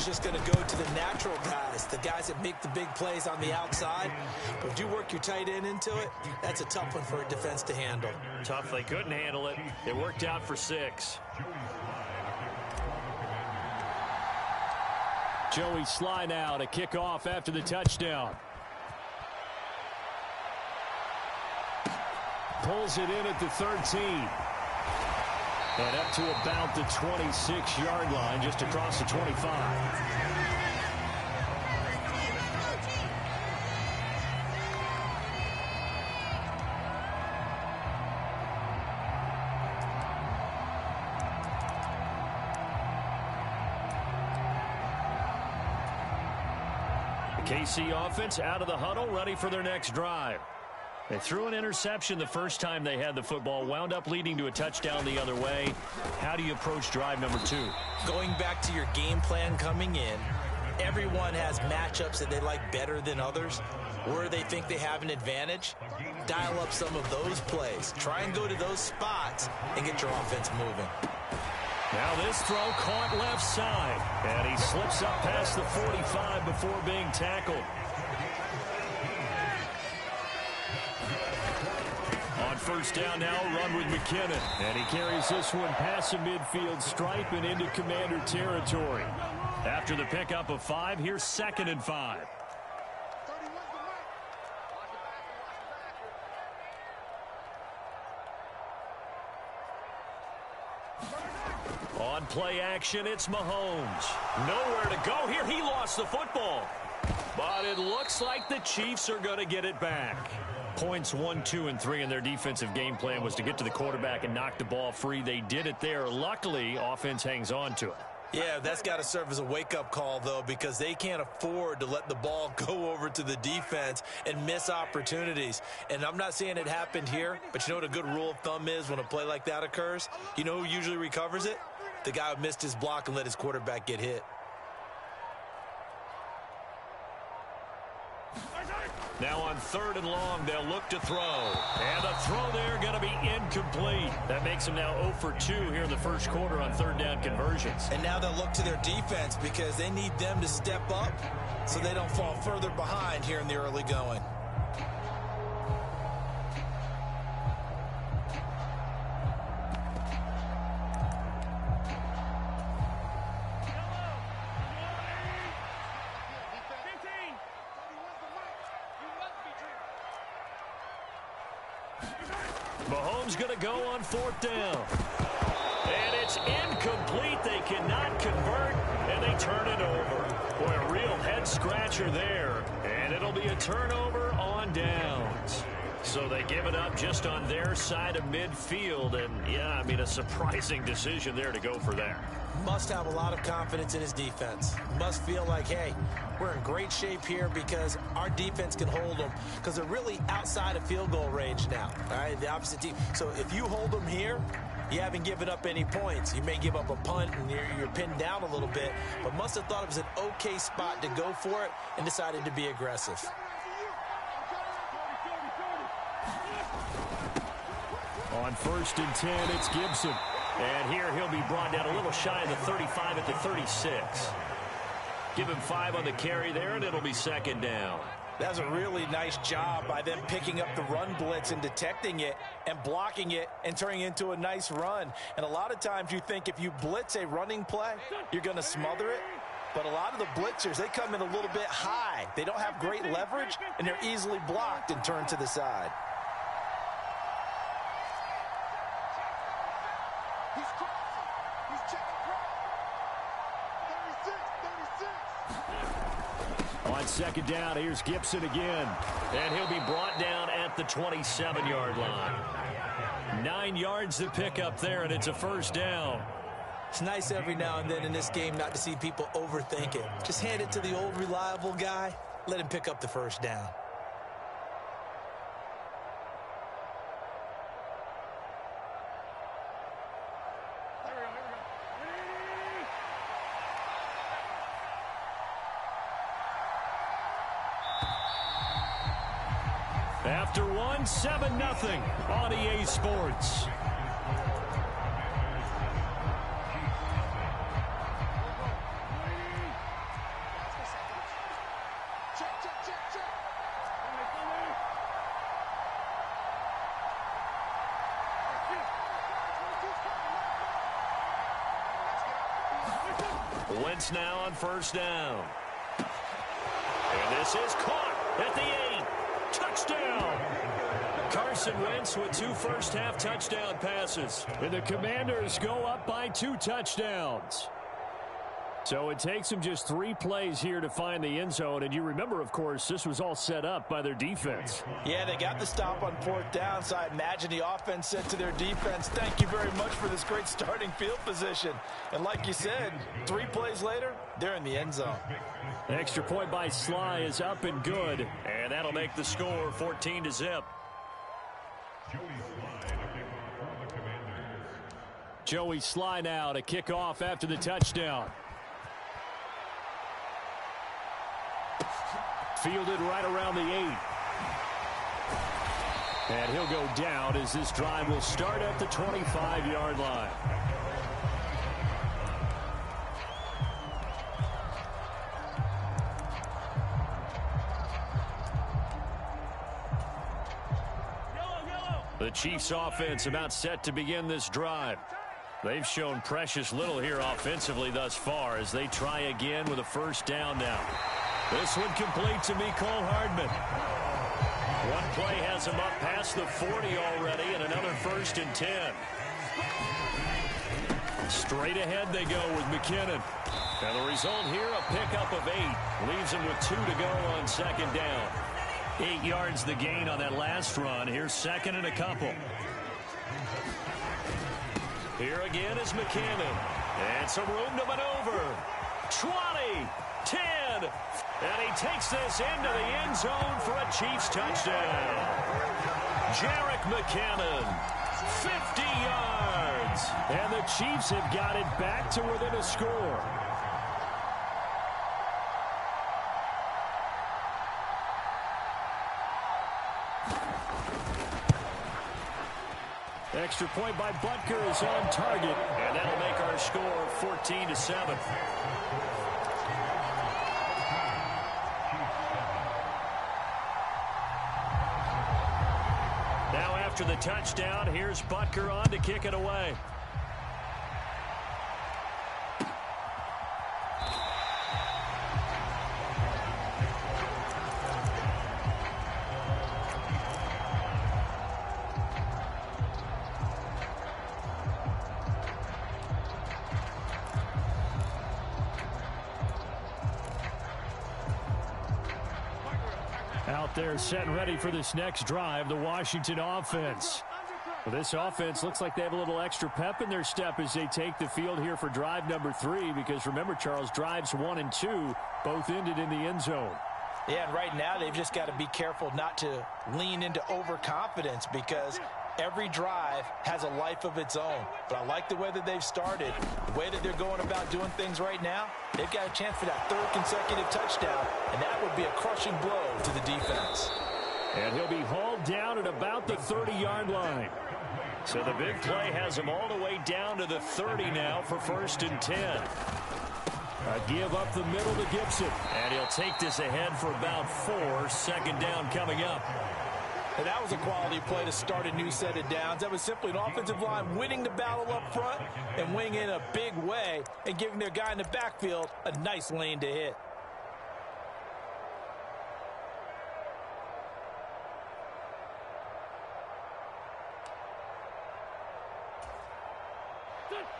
is just going to go to the natural guys, the guys that make the big plays on the outside. But if you work your tight end into it, that's a tough one for a defense to handle. Tough. They couldn't handle it. It worked out for 6. Joey Sly now to kick off after the touchdown. Pulls it in at the 13. And up to about the 26-yard line, just across the 25. The KC offense out of the huddle, ready for their next drive. They threw an interception the first time they had the football, wound up leading to a touchdown the other way. How do you approach drive number 2? Going back to your game plan coming in, everyone has matchups that they like better than others. Where they think they have an advantage, dial up some of those plays. Try and go to those spots and get your offense moving. Now this throw caught left side, and he slips up past the 45 before being tackled. On first down now, run with McKinnon. And he carries this one past the midfield stripe and into Commander territory. After the pickup of 5, here's 2nd and 5. On play action, it's Mahomes. Nowhere to go here. He lost the football. But it looks like the Chiefs are going to get it back. Points 1, 2, and 3 in their defensive game plan was to get to the quarterback and knock the ball free. They did it there. Luckily, offense hangs on to it. Yeah, that's got to serve as a wake-up call, though, because they can't afford to let the ball go over to the defense and miss opportunities. And I'm not saying it happened here, but you know what a good rule of thumb is when a play like that occurs? You know who usually recovers it? The guy who missed his block and let his quarterback get hit. Now on 3rd and long, they'll look to throw. And the throw there going to be incomplete. That makes them now 0 for 2 here in the first quarter on 3rd down conversions. And now they'll look to their defense because they need them to step up so they don't fall further behind here in the early going. Mahomes going to go on 4th down. And it's incomplete. They cannot convert, and they turn it over. Boy, a real head-scratcher there. And it'll be a turnover on downs. So they give it up just on their side of midfield. And, yeah, I mean, a surprising decision there to go for that. Must have a lot of confidence in his defense. Must feel like, hey, we're in great shape here because our defense can hold them because they're really outside of field goal range now, all right, the opposite team. So if you hold them here, you haven't given up any points. You may give up a punt and you're pinned down a little bit, but must have thought it was an okay spot to go for it and decided to be aggressive. On 1st and 10, it's Gibson. And here he'll be brought down a little shy of the 35 at the 36. Give him 5 on the carry there, and it'll be 2nd down. That's a really nice job by them picking up the run blitz and detecting it and blocking it and turning it into a nice run. And a lot of times you think if you blitz a running play, you're going to smother it. But a lot of the blitzers, they come in a little bit high. They don't have great leverage, and they're easily blocked and turned to the side. On 2nd down, here's Gibson again. And he'll be brought down at the 27-yard line. 9 yards to pick up there, and it's a 1st down. It's nice every now and then in this game not to see people overthink it. Just hand it to the old reliable guy. Let him pick up the 1st down. After 7-0 on EA Sports. Wentz now on first down. And this is caught at the 8. Touchdown. Carson Wentz with 2 first-half touchdown passes. And the Commanders go up by 2 touchdowns. So it takes them just 3 plays here to find the end zone. And you remember, of course, this was all set up by their defense. Yeah, they got the stop on 4th down, so I imagine the offense said to their defense, thank you very much for this great starting field position. And like you said, 3 plays later, they're in the end zone. Extra point by Sly is up and good. And that'll make the score 14-0. Joey Sly now to kick off after the touchdown. Fielded right around the 8. And he'll go down as this drive will start at the 25-yard line. The Chiefs offense about set to begin this drive. They've shown precious little here offensively thus far as they try again with a first down now. This one complete to Mecole Hardman. One play has him up past the 40 already and another 1st and 10. Straight ahead they go with McKinnon. And the result here, a pickup of 8. Leaves him with 2 to go on second down. 8 yards the gain on that last run. Here's 2nd and a couple. Here again is McKinnon. And some room to maneuver. 20, 10, and he takes this into the end zone for a Chiefs touchdown. Jerick McKinnon, 50 yards. And the Chiefs have got it back to within a score. Extra point by Butker is on target, and that'll make our score 14-7. Now after the touchdown, here's Butker on to kick it away. Out there set and ready for this next drive, the Washington offense. Well, this offense looks like they have a little extra pep in their step as they take the field here for drive number 3 because remember, Charles, drives 1 and 2 both ended in the end zone. Yeah, and right now they've just got to be careful not to lean into overconfidence because every drive has a life of its own. But I like the way that they've started, the way that they're going about doing things right now. They've got a chance for that 3rd consecutive touchdown, and that would be a crushing blow to the defense. And he'll be hauled down at about the 30-yard line. So the big play has him all the way down to the 30 now for 1st and 10. A give up the middle to Gibson. And he'll take this ahead for about 4. 2nd down coming up. And that was a quality play to start a new set of downs. That was simply an offensive line winning the battle up front and winning in a big way and giving their guy in the backfield a nice lane to hit.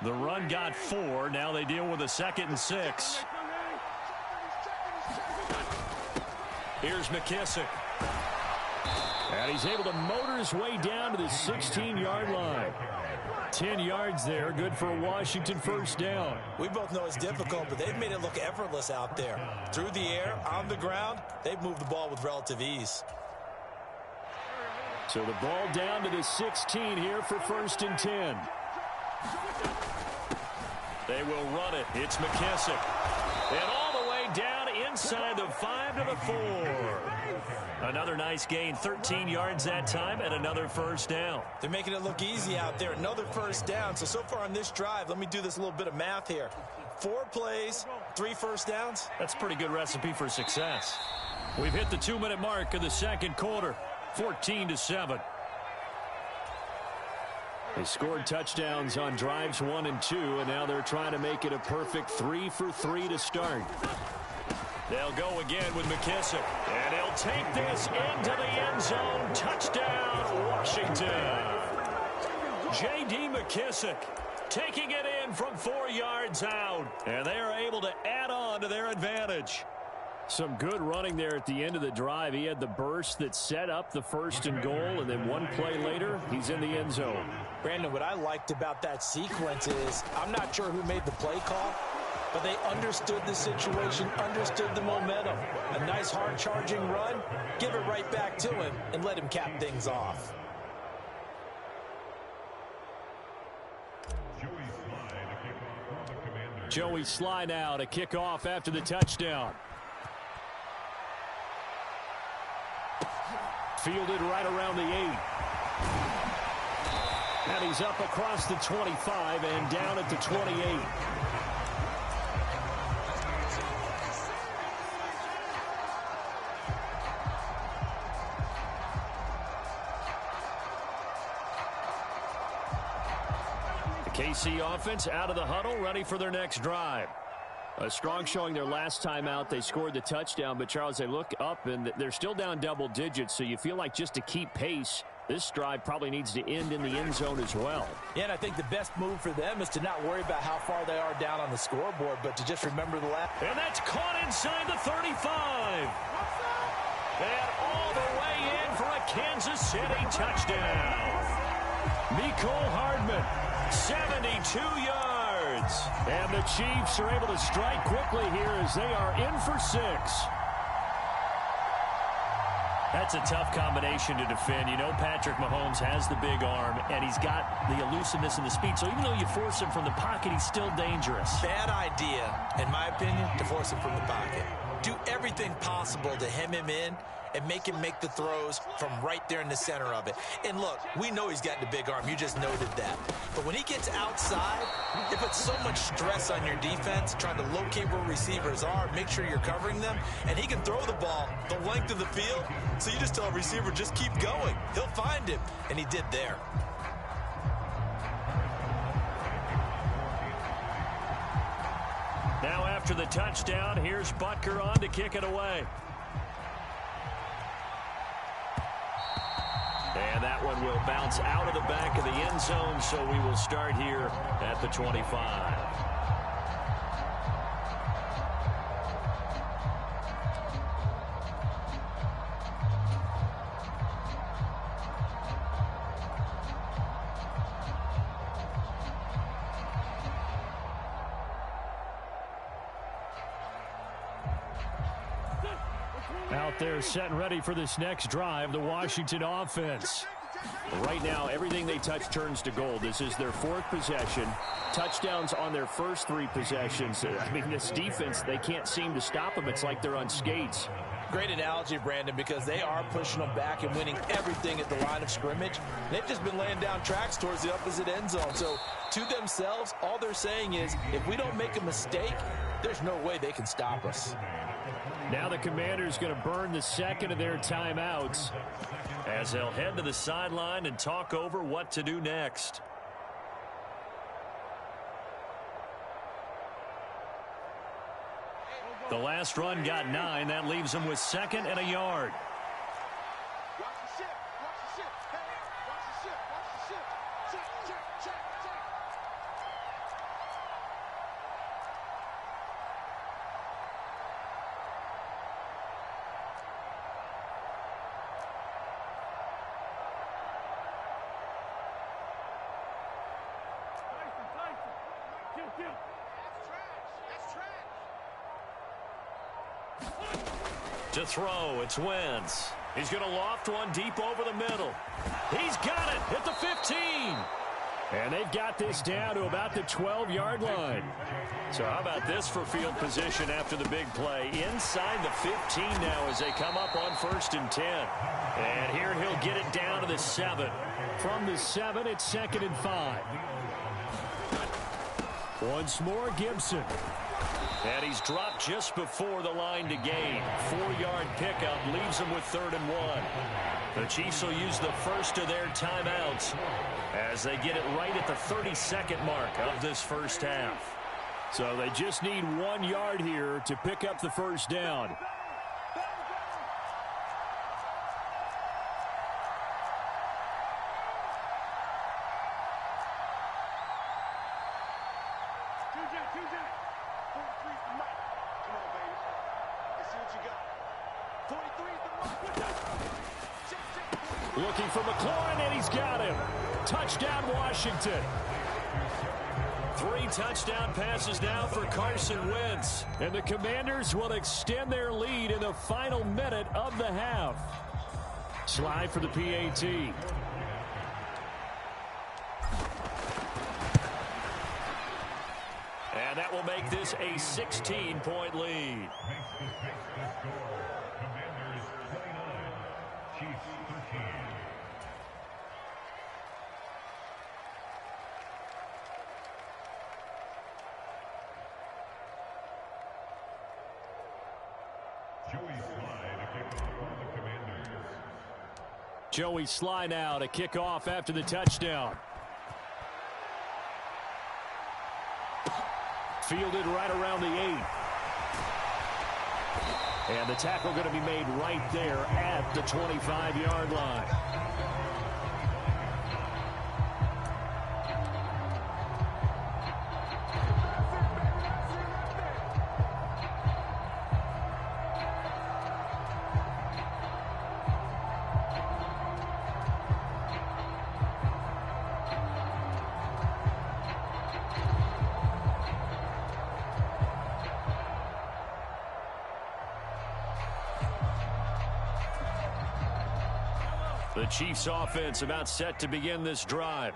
The run got 4. Now they deal with a 2nd and 6. Here's McKissick. And he's able to motor his way down to the 16-yard line. 10 yards there, good for a Washington 1st down. We both know it's difficult, but they've made it look effortless out there. Through the air, on the ground, they've moved the ball with relative ease. So the ball down to the 16 here for 1st and 10. They will run it. It's McKissick. And all the way down inside the 5 to the 4. Another nice gain, 13 yards that time, and another 1st down. They're making it look easy out there. Another 1st down. So far on this drive, let me do this little bit of math here. 4 plays, 3 1st downs. That's a pretty good recipe for success. We've hit the 2-minute mark of the 2nd quarter, 14-7. They scored touchdowns on drives 1 and 2, and now they're trying to make it a perfect 3 for 3 to start. They'll go again with McKissick, and he'll take this into the end zone. Touchdown, Washington. J.D. McKissick taking it in from 4 yards out, and they are able to add on to their advantage. Some good running there at the end of the drive. He had the burst that set up the 1st and goal, and then one play later, he's in the end zone. Brandon, what I liked about that sequence is I'm not sure who made the play call, but they understood the situation, understood the momentum. A nice hard-charging run, give it right back to him, and let him cap things off. Joey Sly now to kick off after the touchdown. Fielded right around the 8. And he's up across the 25 and down at the 28. The KC offense out of the huddle, ready for their next drive. A strong showing their last time out. They scored the touchdown, but Charles, they look up and they're still down double digits, so you feel like just to keep pace, this drive probably needs to end in the end zone as well. Yeah, and I think the best move for them is to not worry about how far they are down on the scoreboard, but to just remember the last. And that's caught inside the 35. And all the way in for a Kansas City touchdown. Mecole Hardman, 72 yards. And the Chiefs are able to strike quickly here as they are in for 6. That's a tough combination to defend. You know Patrick Mahomes has the big arm, and he's got the elusiveness and the speed. So even though you force him from the pocket, he's still dangerous. Bad idea, in my opinion, to force him from the pocket. Do everything possible to hem him in and make him make the throws from right there in the center of it. And look, we know he's got the big arm. You just noted that. But when he gets outside, it puts so much stress on your defense, trying to locate where receivers are, make sure you're covering them, and he can throw the ball the length of the field. So you just tell a receiver, just keep going. He'll find him, and he did there. Now after the touchdown, here's Butker on to kick it away. And that one will bounce out of the back of the end zone, so we will start here at the 25. Out there set and ready for this next drive, the Washington offense. Right now, everything they touch turns to gold. This is their 4th possession. Touchdowns on their first 3 possessions. I mean, this defense, they can't seem to stop them. It's like they're on skates. Great analogy, Brandon, because they are pushing them back and winning everything at the line of scrimmage. They've just been laying down tracks towards the opposite end zone. So, to themselves, all they're saying is, if we don't make a mistake, there's no way they can stop us. Now the Commanders going to burn the second of their timeouts as they'll head to the sideline and talk over what to do next. The last run got 9. That leaves them with 2nd and a yard. To throw, it's Wentz. He's going to loft one deep over the middle. He's got it at the 15. And they've got this down to about the 12-yard line. So how about this for field position after the big play? Inside the 15 now as they come up on 1st and 10. And here he'll get it down to the 7. From the 7, it's 2nd and 5. Once more, Gibson. And he's dropped just before the line to gain. 4-yard pickup leaves them with 3rd and 1. The Chiefs will use the first of their timeouts as they get it right at the 32nd mark of this first half. So they just need 1 yard here to pick up the first down. Looking for McLaurin, and he's got him. Touchdown, Washington. 3 touchdown passes now for Carson Wentz. And the Commanders will extend their lead in the final minute of the half. Slide for the PAT. And that will make this a 16-point lead. Joey Sly now to kick off after the touchdown. Fielded right around the 8. And the tackle going to be made right there at the 25-yard line. The Chiefs offense about set to begin this drive.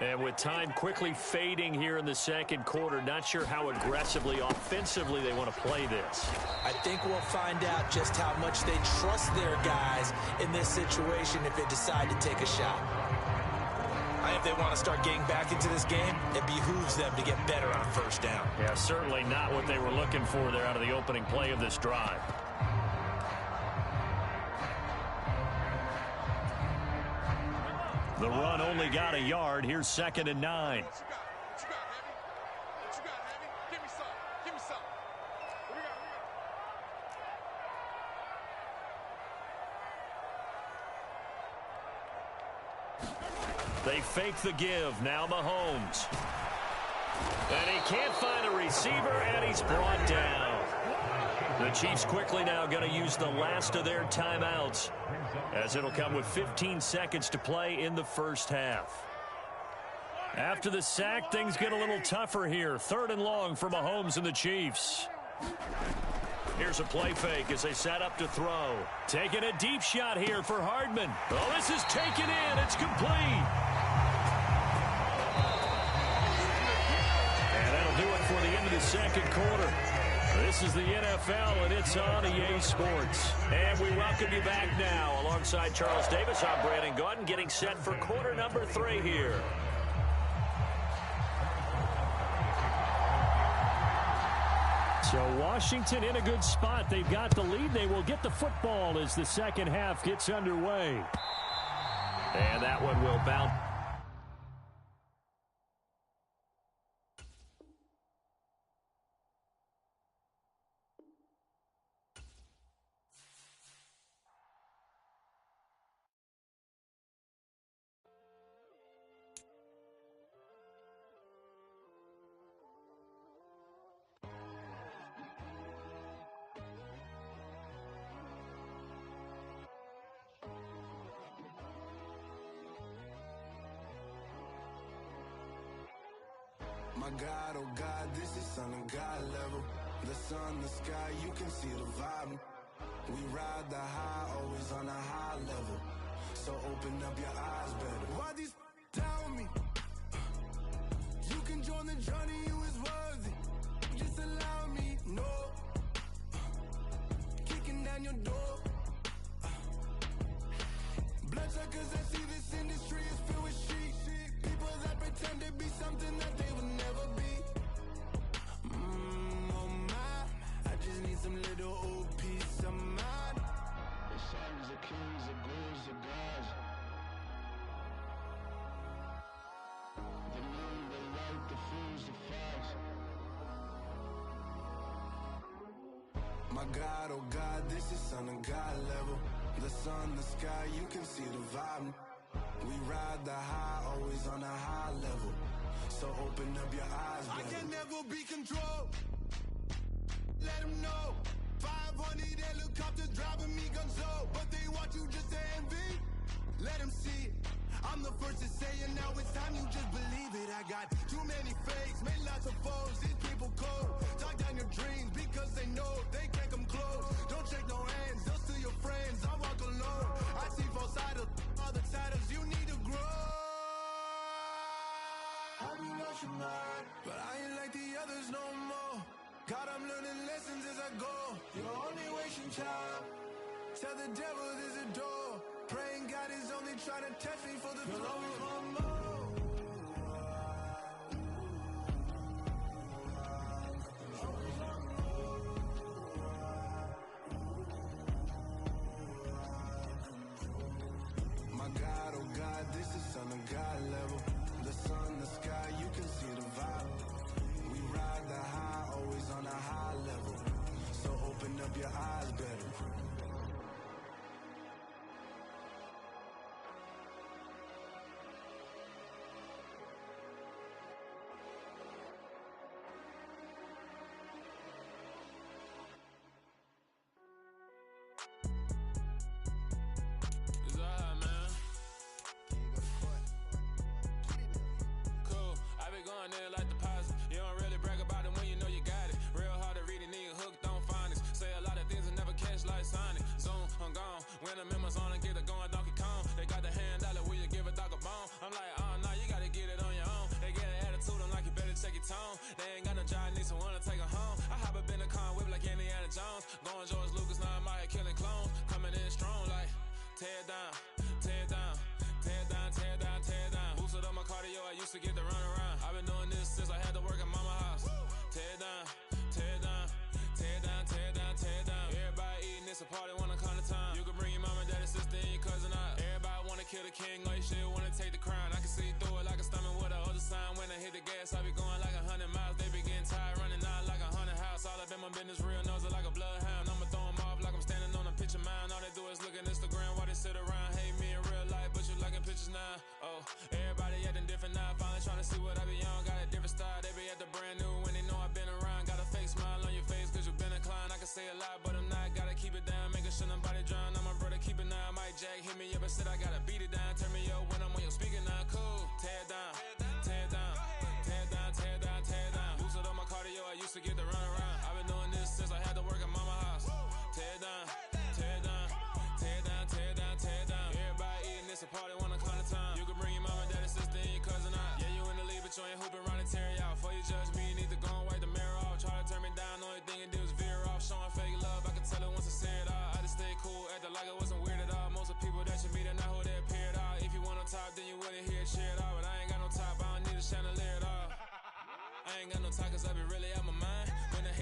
And with time quickly fading here in the second quarter, not sure how aggressively, offensively they want to play this. I think we'll find out just how much they trust their guys in this situation if they decide to take a shot. If they want to start getting back into this game, it behooves them to get better on first down. Yeah, certainly not what they were looking for there out of the opening play of this drive. The run only got a yard. Here's 2nd and 9. They fake the give. Now Mahomes. And he can't find a receiver, and he's brought down. The Chiefs quickly now going to use the last of their timeouts, as it'll come with 15 seconds to play in the first half. After the sack, things get a little tougher here. 3rd and long for Mahomes and the Chiefs. Here's a play fake as they set up to throw. Taking a deep shot here for Hardman. Oh, this is taken in. It's complete. And that'll do it for the end of the second quarter. This is the NFL, and it's on EA Sports. And we welcome you back now. Alongside Charles Davis, I'm Brandon Gaudin, getting set for quarter number 3 here. So Washington in a good spot. They've got the lead. They will get the football as the second half gets underway. And that one will bounce. My God, oh God, this is Son of God level. The sun, the sky, you can see the vibe. We ride the high, always on a high level. So open up your eyes better. Why these tell me? You can join the journey, you is worthy. Just allow me, no. Kicking down your door. Bloodsuckers that see this industry is filled with sheep. People that pretend to be something that they would never be. Oh my one little old piece of mine. The sons of kings, the bulls, the gods. The moon, the light, the fools, the facts. My God, oh God, this is son of God level. The sun, the sky, you can see the vibe. We ride the high, always on a high level. So open up your eyes, baby. I can never be controlled. Let them know. 500 helicopters driving me gonzo, but they want you just to envy. Let them see it. I'm the first to say it, now it's time you just believe it. I got too many fakes, made lots of foes. These people cold. Talk down your dreams because they know they can't come close. Don't shake no hands, they'll steal your friends. I walk alone. I see false idols, all the titles you need to grow. Have you lost your mind? But I ain't like the others no more. God, I'm learning lessons as I go. You're only wasting time. Tell the devil there's a door. Praying God is only trying to test me for the glory. My God, oh God, this is son of God level. The sun, the sky, you can see the vibe. We ride the high, always on a high level. So open up your eyes better. When I'm in my zone and get it going Donkey Kong. They got the hand dollar, will you give a dog a bone? I'm like, oh, no, you gotta get it on your own. They get an attitude, I'm like, you better check your tone. They ain't got no job, need someone to take her home. I hop up in a car, whip like Indiana Jones. Going George Lucas, now I'm out here killing clones. Coming in strong like, tear down, tear down, tear down, tear down, tear down. Boosted up my cardio, I used to get to run around. I've been doing this since I had to work at mama house. Tear down, tear down, tear down, tear down, tear down. Everybody eating, it's a party, wanna come to time. You can bring your mama, daddy, sister, and your cousin out. Everybody wanna kill the king, or you shit wanna take the crown. I can see through it like a stomach with a other sign. When I hit the gas, I be going like 100 miles. They be getting tired, running out like 100 house. All up in my business, real nose like a bloodhound. I'ma throw them off like I'm standing on a picture mound. All they do is look at Instagram while they sit around. Hate me in real life, but you liking pictures now. Oh, everybody acting different now. Finally trying to see what I be on. Got a different style, they be at the brand new when they know I've been around. Got a fake smile on your face cause you been inclined. I can say a lot, but I'm not. Gotta keep it down, making sure nobody drown. I'm my brother, keep it now. Mike Jack hit me up and said I gotta beat it down. Turn me up when I'm on your speaker now. Cool, tear down, tear down, tear down, tear down, tear down. Boosted up my cardio, I used to get to run around. I've been doing this since I had to work at mama house. Tear down, tear down, tear down, tear down, tear down. Everybody eating, it's a party, wanna come to time. You can bring your mama, daddy, sister, and your cousin out. Yeah, you in the lead, but you ain't hooping around and tear out. Before you judge me, you need to go and wipe the mirror off. Try to turn me down, only thing you do is veer off. Showing fake love, I can tell it once I say it all. I just stay cool, acting like it wasn't weird at all. Most of the people that you meet are not who they appear at all. If you want on top, then you wouldn't hear it cheer at all. But I ain't got no top, I don't need a chandelier at all. I ain't got no talk cause I be really out my mind. When the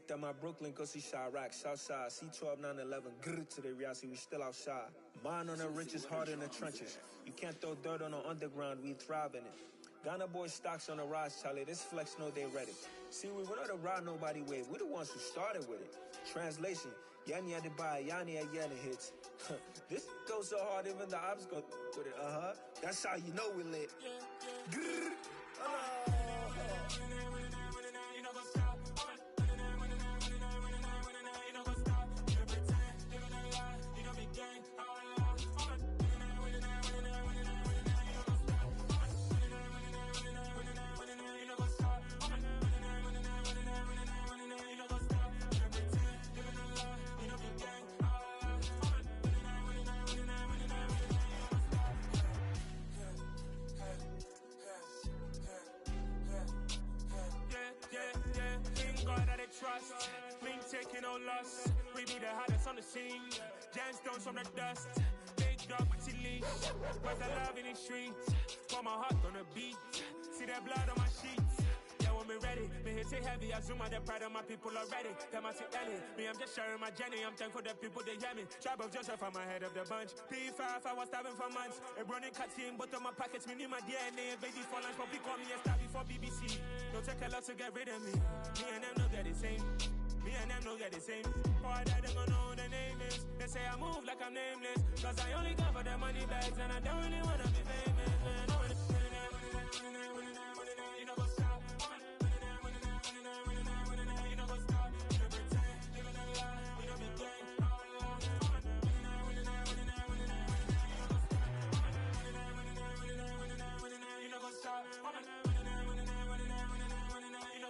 that my Brooklyn, go see Chirac, Southside, C12, 911, grrr to the reality, we still outside. Mine on the riches, hard in the trenches. You can't throw dirt on the underground, we thrive in it. Ghana boys stocks on the rise, Charlie, this flex know they ready. See, we were not to ride nobody with, we're the ones who started with it. Translation, Yani had to buy, Yani had yelling hits. This goes so hard, even the ops go with it, That's how you know we lit. Grrr. Trust, we ain't taking no loss. We be the hottest on the scene. Gemstones from the dust. Big dog with your leash. Where's the love in the streets? Pour my heart on the beat. See that blood on my sheets. Yeah, when me ready, me hit it heavy. I zoom out the pride of my people already. Them I see Ellie. Me, I'm just sharing my journey. I'm thankful that people they hear me. Tribe of Joseph, I'm ahead of the bunch. P5, I was starving for months. A running cuts in, but on my pockets, me need my DNA. Baby for lunch, but call me a star before BBC. Don't take a lot to get rid of me. Me and them know that the same. Me and them know that the same. Boy, that they gonna know who the name is. They say I move like I'm nameless. Cause I only come for the money bags. And I don't really wanna be famous, man. You know what's up. You know what's up. You pretend. Living a lie. You know me gang. You know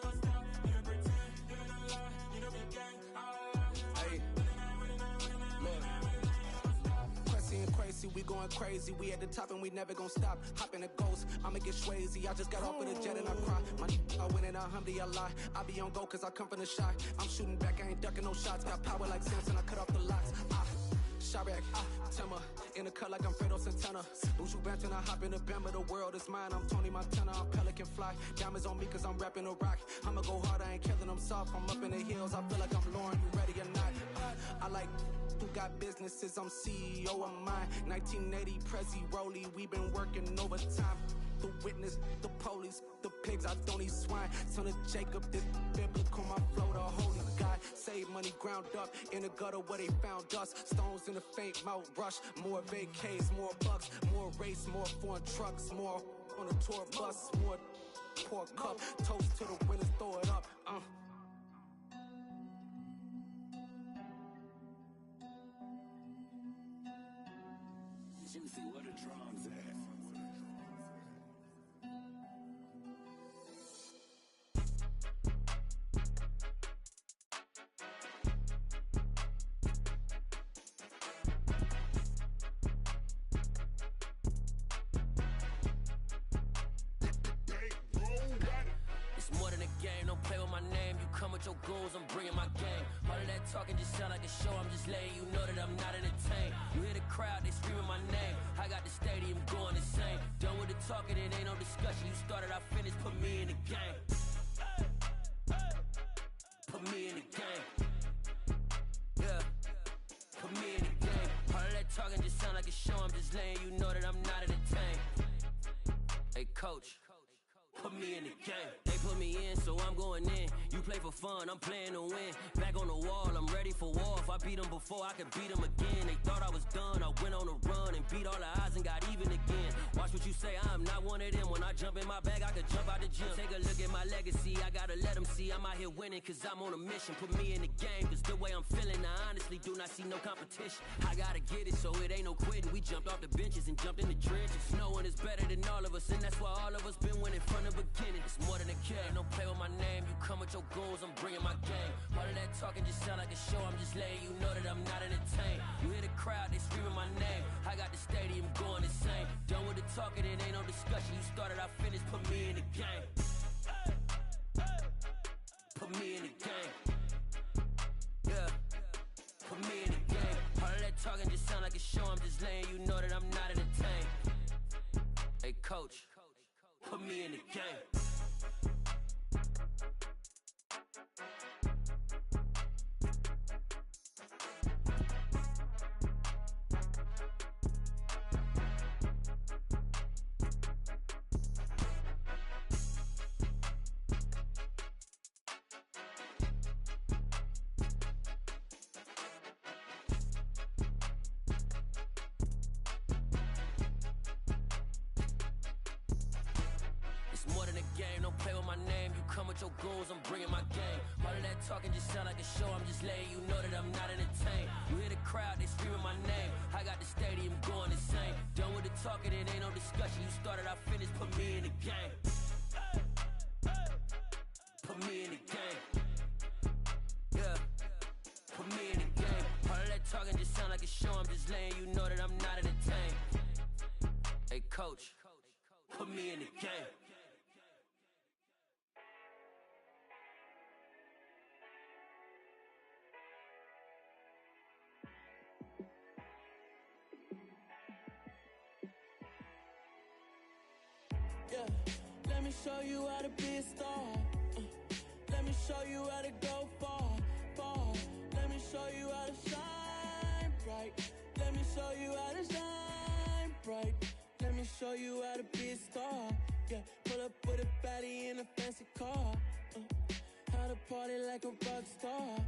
what's up. Crazy, we going crazy. We at the top and we never gonna stop. Hop in a ghost, I'ma get swayzy. I just got off of the jet and I cry. My I win in a alhamdulillah. I be on go cause I come from the shot. I'm shooting back, I ain't ducking no shots. Got power like Samson, I cut off the locks. Chirac, Timmer, in the cut like I'm Fredo Santana. Buju Banton, I hop in the Bama, the world is mine. I'm Tony Montana, I'm Pelican Fly. Diamonds on me cause I'm rapping a rock. I'ma go hard, I ain't killing them soft. I'm up in the hills, I feel like I'm Lauren, you ready or not? I like who got businesses, I'm CEO of mine. 1980 Prezi Rolly, we been working overtime. The witness, the police, the pigs, I don't eat swine. Son of Jacob, this biblical, my flow, the holy God. Save money ground up in the gutter where they found us. Stones in the faint mouth rush. More vacays, more bucks, more race, more foreign trucks, more on a tour bus, more pork cup. Toast to the winners, throw it up. Juicy, where the drums at? Your goals, I'm bringing my game. All of that talking just sound like a show. I'm just letting you know that I'm not entertained. You hear the crowd, they screaming my name. I got the stadium going insane. Done with the talking, it ain't no discussion. You started, I finished, put me in the game. Put me in the game. Yeah, put me in the game. All of that talking just sound like a show. I'm just letting you know that I'm not entertained. Hey, coach. Put me in the game. They put me in, so I'm going in. You play for fun, I'm playing to win. Back on the wall, I'm ready for war. If I beat them before, I could beat them again. They thought I was done, I went on a run and beat all the odds and got even again. Watch what you say, I'm not one of them. When I jump in my bag, I could jump out the gym. Take a look at my legacy, I gotta let them see I'm out here winning, cause I'm on a mission. Put me in the game, cause the way I'm feeling, I honestly do not see no competition. I gotta get it, so it ain't no quitting. We jumped off the benches and jumped in the trenches. No one is better than all of us, and that's why all of us been winning from the beginning. It's more than a game, don't play with my name. You come with your goals, I'm bringing my game. All of that talking just sound like a show. I'm just letting you know that I'm not entertained. You hear the crowd, they screaming my name. I got the stadium going insane. Done with the talking, it ain't no discussion. You started, I finished, put me in the game. Put me in the game. Yeah, put me in the game. All of that talking just sound like a show. I'm just letting you know that I'm not entertained. Hey, coach, put me in the game. game. Don't play with my name. You come with your goons, I'm bringing my game. All of that talking just sound like a show. I'm just letting you know that I'm not entertained. You hear the crowd, they screaming my name. I got the stadium going insane. Done with the talking, it ain't no discussion. You started, I finished, put me in the game. Put me in the game. Yeah. Put me in the game. All of that talking just sound like a show. I'm just letting you know that I'm not entertained. Hey, coach, put me in the game. Yeah, let me show you how to be a star. Let me show you how to go far, far. Let me show you how to shine bright. Let me show you how to shine bright. Let me show you how to be a star. Yeah, pull up with a baddie in a fancy car. How to party like a rock star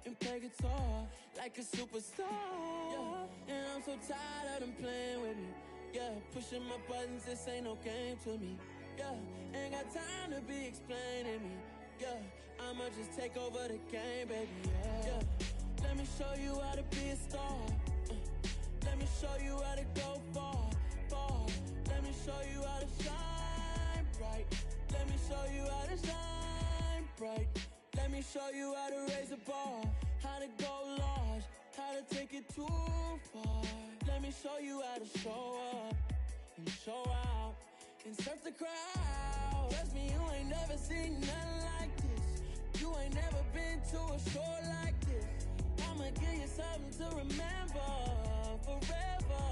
and play guitar like a superstar. Yeah, and I'm so tired of them playing with me. Yeah, pushing my buttons, this ain't no game to me. Yeah, ain't got time to be explaining me. Yeah, I'ma just take over the game, baby. Yeah, let me show you how to be a star. Let me show you how to go far, far. Let me show you how to shine bright. Let me show you how to shine bright. Let me show you how to raise a bar, how to go large, how to take it too far. Let me show you how to show up and show out and surf the crowd. Trust me, you ain't never seen nothing like this. You ain't never been to a show like this. I'ma give you something to remember forever.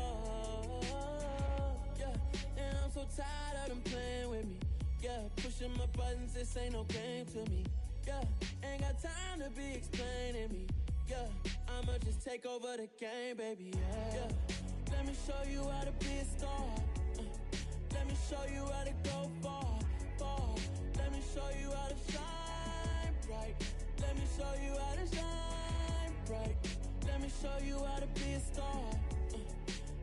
Yeah, and I'm so tired of them playing with me. Yeah, pushing my buttons, this ain't no game to me. Yeah, ain't got time to be explaining me. Yeah, I'ma just take over the game, baby. Yeah, let me show you how to be a star. Let me show you how to go far, far. Let me show you how to shine bright. Let me show you how to shine bright. Let me show you how to be a star.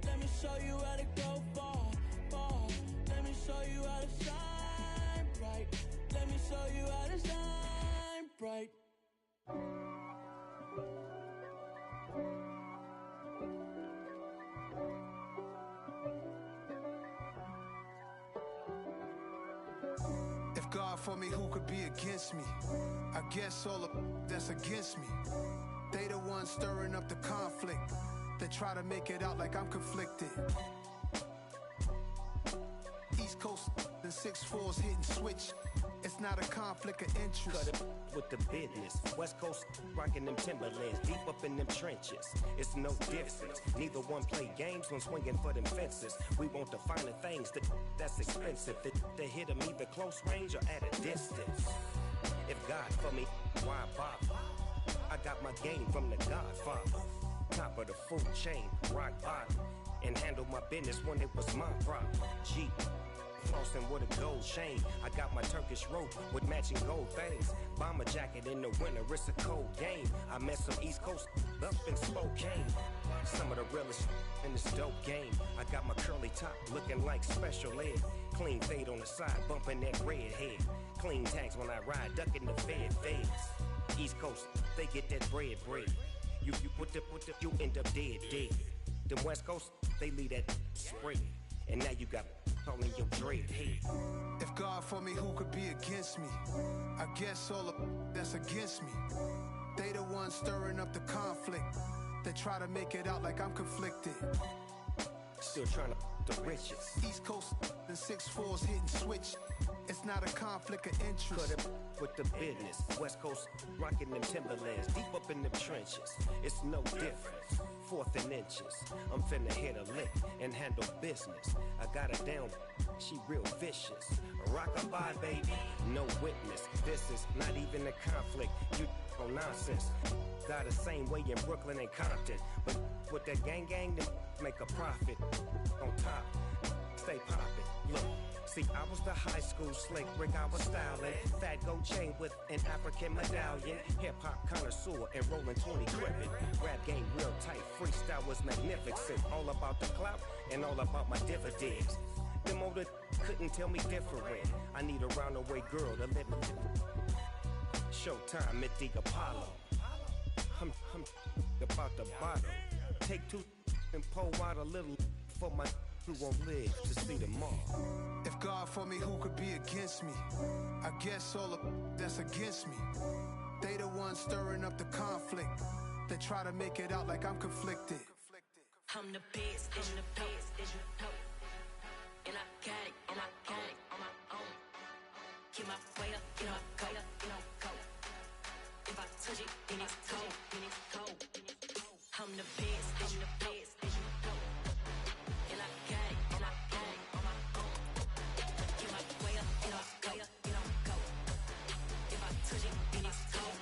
Let me show you how to go far, far. Let me show you how to shine bright. Let me show you how to shine bright. If God for me, who could be against me? I guess all of that's against me. They the ones stirring up the conflict. They try to make it out like I'm conflicted. East Coast and 6'4's hitting switch. It's not a conflict of interest. Cut it with the business. West Coast rocking them Timberlands, deep up in them trenches. It's no difference. Neither one play games when swinging for them fences. We want the finer things that's expensive. They hit them either close range or at a distance. If God for me, why bother? I got my game from the Godfather. Top of the food chain, rock bottom. And handle my business when it was my problem. G. Flossing with a gold chain. I got my Turkish rope with matching gold things. Bomber jacket in the winter, it's a cold game. I met some East Coast up in Spokane. Some of the realest in this dope game. I got my curly top looking like special ed. Clean fade on the side, bumping that red head. Clean tags when I ride, ducking the feds. East Coast, they get that bread. You put the, you end up dead. Them West Coast, they leave that spray. And now you got calling your dread head. If God for me, who could be against me? I guess all of that's against me. They the ones stirring up the conflict. They try to make it out like I'm conflicted. Still trying to the riches. East Coast and 6'4's hitting switch. It's not a conflict of interest. Cut it with the business. West Coast rocking them Timberlands, deep up in them trenches. It's no difference. 4th and inches. I'm finna hit a lick and handle business. I got her down, she real vicious. Rock-a-bye, baby, no witness. This is not even a conflict. You on nonsense. Got the same way in Brooklyn and Compton. But with that gang, then make a profit. On top, stay poppin'. Look. See, I was the high school slick Rick, I was styling. Fat gold chain with an African medallion. Hip-hop connoisseur and rolling 20 gripping. Rap game real tight, freestyle was magnificent. All about the clout and all about my dividends. Them older couldn't tell me different. I need a roundaway girl to let me. Showtime at the Apollo. I'm about the bottom. Take two and pour out a little for my who won't live to see tomorrow. If God for me, who could be against me? I guess all of that's against me. They the ones stirring up the conflict. They try to make it out like I'm conflicted. I'm the best, I'm the best, as you know. And I got it, on my own. Get my way up, get my go, go. If I touch it, then it's cold, I'm the best, as you know. And I got it, on my own. Get my way up, get my go. If I touch it, then it's cold,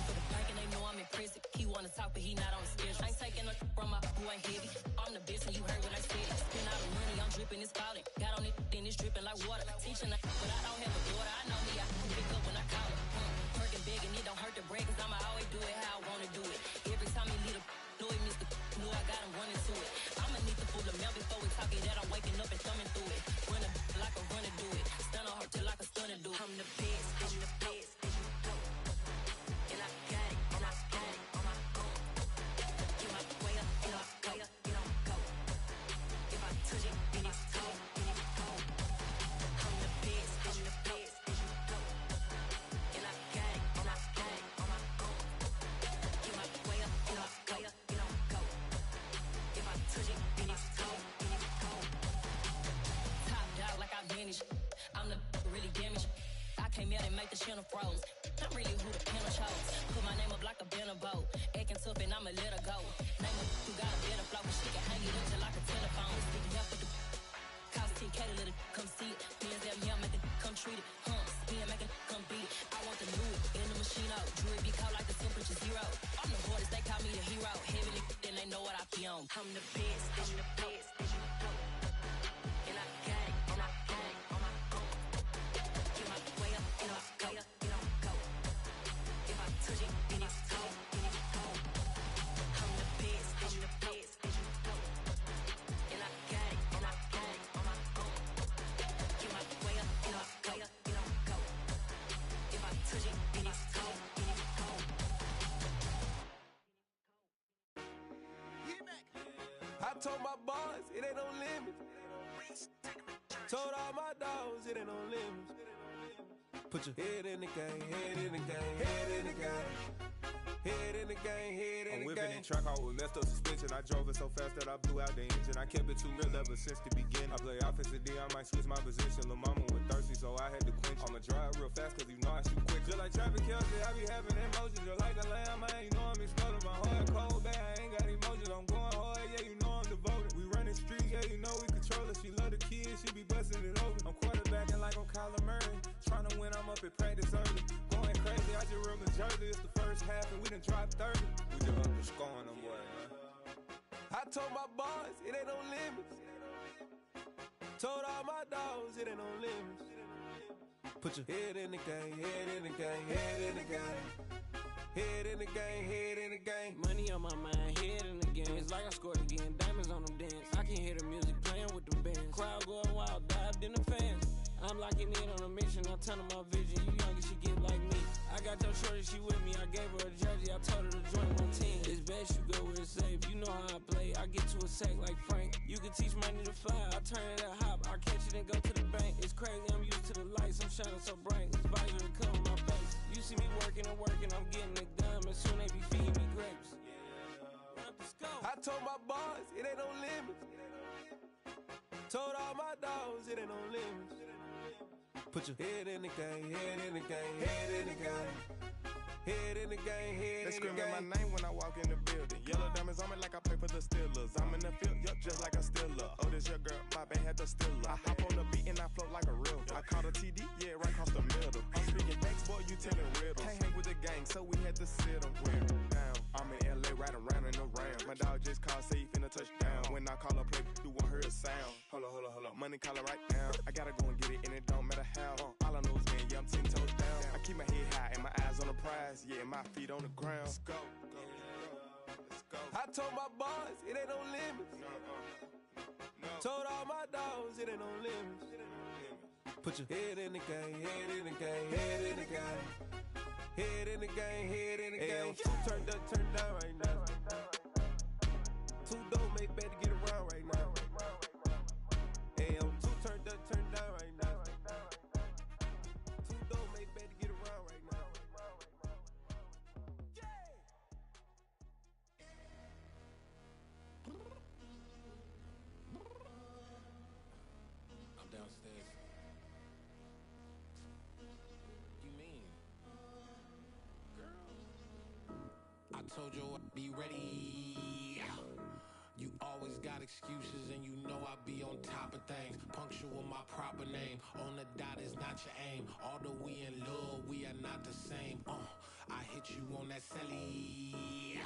for the bank and they know I'm in prison. He wanna talk, but he not on the schedule. I ain't taking no from my who ain't heavy. I'm the best and you heard what I said. Spend all the money, I'm dripping, it's falling. Got on it, then it's dripping like water. Teaching but I don't have a daughter. I know me, I can pick up when I call her. Working big and it don't hurt to break, cause I'ma always do it how I wanna do it. Every time he lead a know it miss the know I got him running to it. I'ma need the full amount before we talk it that I'm waking up and thumbing through it. Run a like a runner do it. Stun on her till like a stunner do it. I'm the best, I'm the best. And I got it, on my own. Get my way up, get my go. If I touch it, then it's cold, I'm the best, I'm the best. And I got it, on my own. Get my way up, get my go. If I touch it, then it's cold, Top dog like I vanished. I'm the really damaged. I came out and make the channel froze. I'm really who the panel chose. Put my name up like a banner boat. Acting tough and I'ma let her go. Name her who got a better flow. She can hang it up till like a telephone. Sticking up with the cost 10K to let it come see it. Bands at me, I make it come treat it. Spin, make it come beat it. I want the new in the machine out. Jewelry be cold like the temperature 0. I'm the hardest, they call me the hero. Heavy then they know what I be on. I'm the best, I'm the best. And I got it, on my own. Get my way up, get my go. If I touch it, then it's cold, I'm the best, I'm the best. And I got it, on my own. Get my way up, get my go. If I touch it, then it's cold, I told my boys, it ain't no limits. Told all my dogs, it ain't no limits. Put your head in the game, head in the game, head in the game. Head in the game, head in the game. I'm whipping and track out with messed up suspension. I drove it so fast that I blew out the engine. I kept it too real ever since the beginning. I play offensive D, I might switch my position. Lil' mama was thirsty, so I had to quench. I'ma drive real fast, cause you know I shoot quick. Just like traffic Kelsey, I be having emotions. Just like a lamb, man, you know I'm exploding. My heart cold, bad, I ain't got emotions. I'm going hard, yeah, you know I'm devoted. We running streets, yeah, you know we control it. She love the kids, she be busting it over. I'm quarterbacking like I'm Kyler Murray. Trying to win, I'm up at practice early. Going crazy, I just real the jersey. It's the first half and we done dropped 30. We just underscoring them, boy, man. I told my boys, it ain't no limits. Told all my dogs, it ain't no limits. Put your head in the game, head in the game, head in the game. Head in the game, head in the game. Money on my mind, head in the game. It's like I scored again, diamonds on them dance. I can hear the music playing with the bands. Crowd going wild, dived in the fans. I'm locking in on a mission, I turn on my vision. You young, she get like me. I got your shorty, she with me. I gave her a jersey, I told her to join my team. It's best you go where it's safe. You know how I play. I get to a sack like Frank. You can teach money to fly. I turn it at hop. I catch it and go to the bank. It's crazy, I'm used to the lights. I'm shining so bright. This visor to cover my face. You see me working and working, I'm getting it done. And soon they be feeding me grapes. I told my boys, it ain't no limits. Told all my dogs, it ain't no limits. Put your head in the game, head in the game, head in the game. Head in the game, head in the game. They screaming my name when I walk in the building. Yellow diamonds on me like I play for the Steelers. I'm in the field, yup, just like a Steeler. Oh, this your girl, my band had the Steeler. I hop on the beat and I float like a river. I caught a TD, yeah, right across the middle. I'm speaking facts, boy, you telling riddles. Can't hang with the gang, so we had to sit them down. I'm in LA, riding around and around. My dog just called, say he finna touch down. When I call a play, you won't hear a sound. Hold up, money calling right now. I gotta go and get it, and it don't matter how. All I know is, man, yeah, I'm 10 toes down. I keep my head high and my eyes on the prize. Yeah, my feet on the ground. Let's go. I told my boys, it ain't no limits. Told all my dogs it ain't no limits. Put your head in the game, head in the game, head in the game. Head in the game, head in the game. Turned up, turned down right now. Two dope make better get around right now. Hey, I'm two turned up, turned down right now. Two dope make better get around right now. I'm downstairs. You mean? Girl. I told you I'd be ready. You always got excuses and you know I be on top of things. Punctual my proper name. On the dot is not your aim. Although we in love, we are not the same. I hit you on that celly.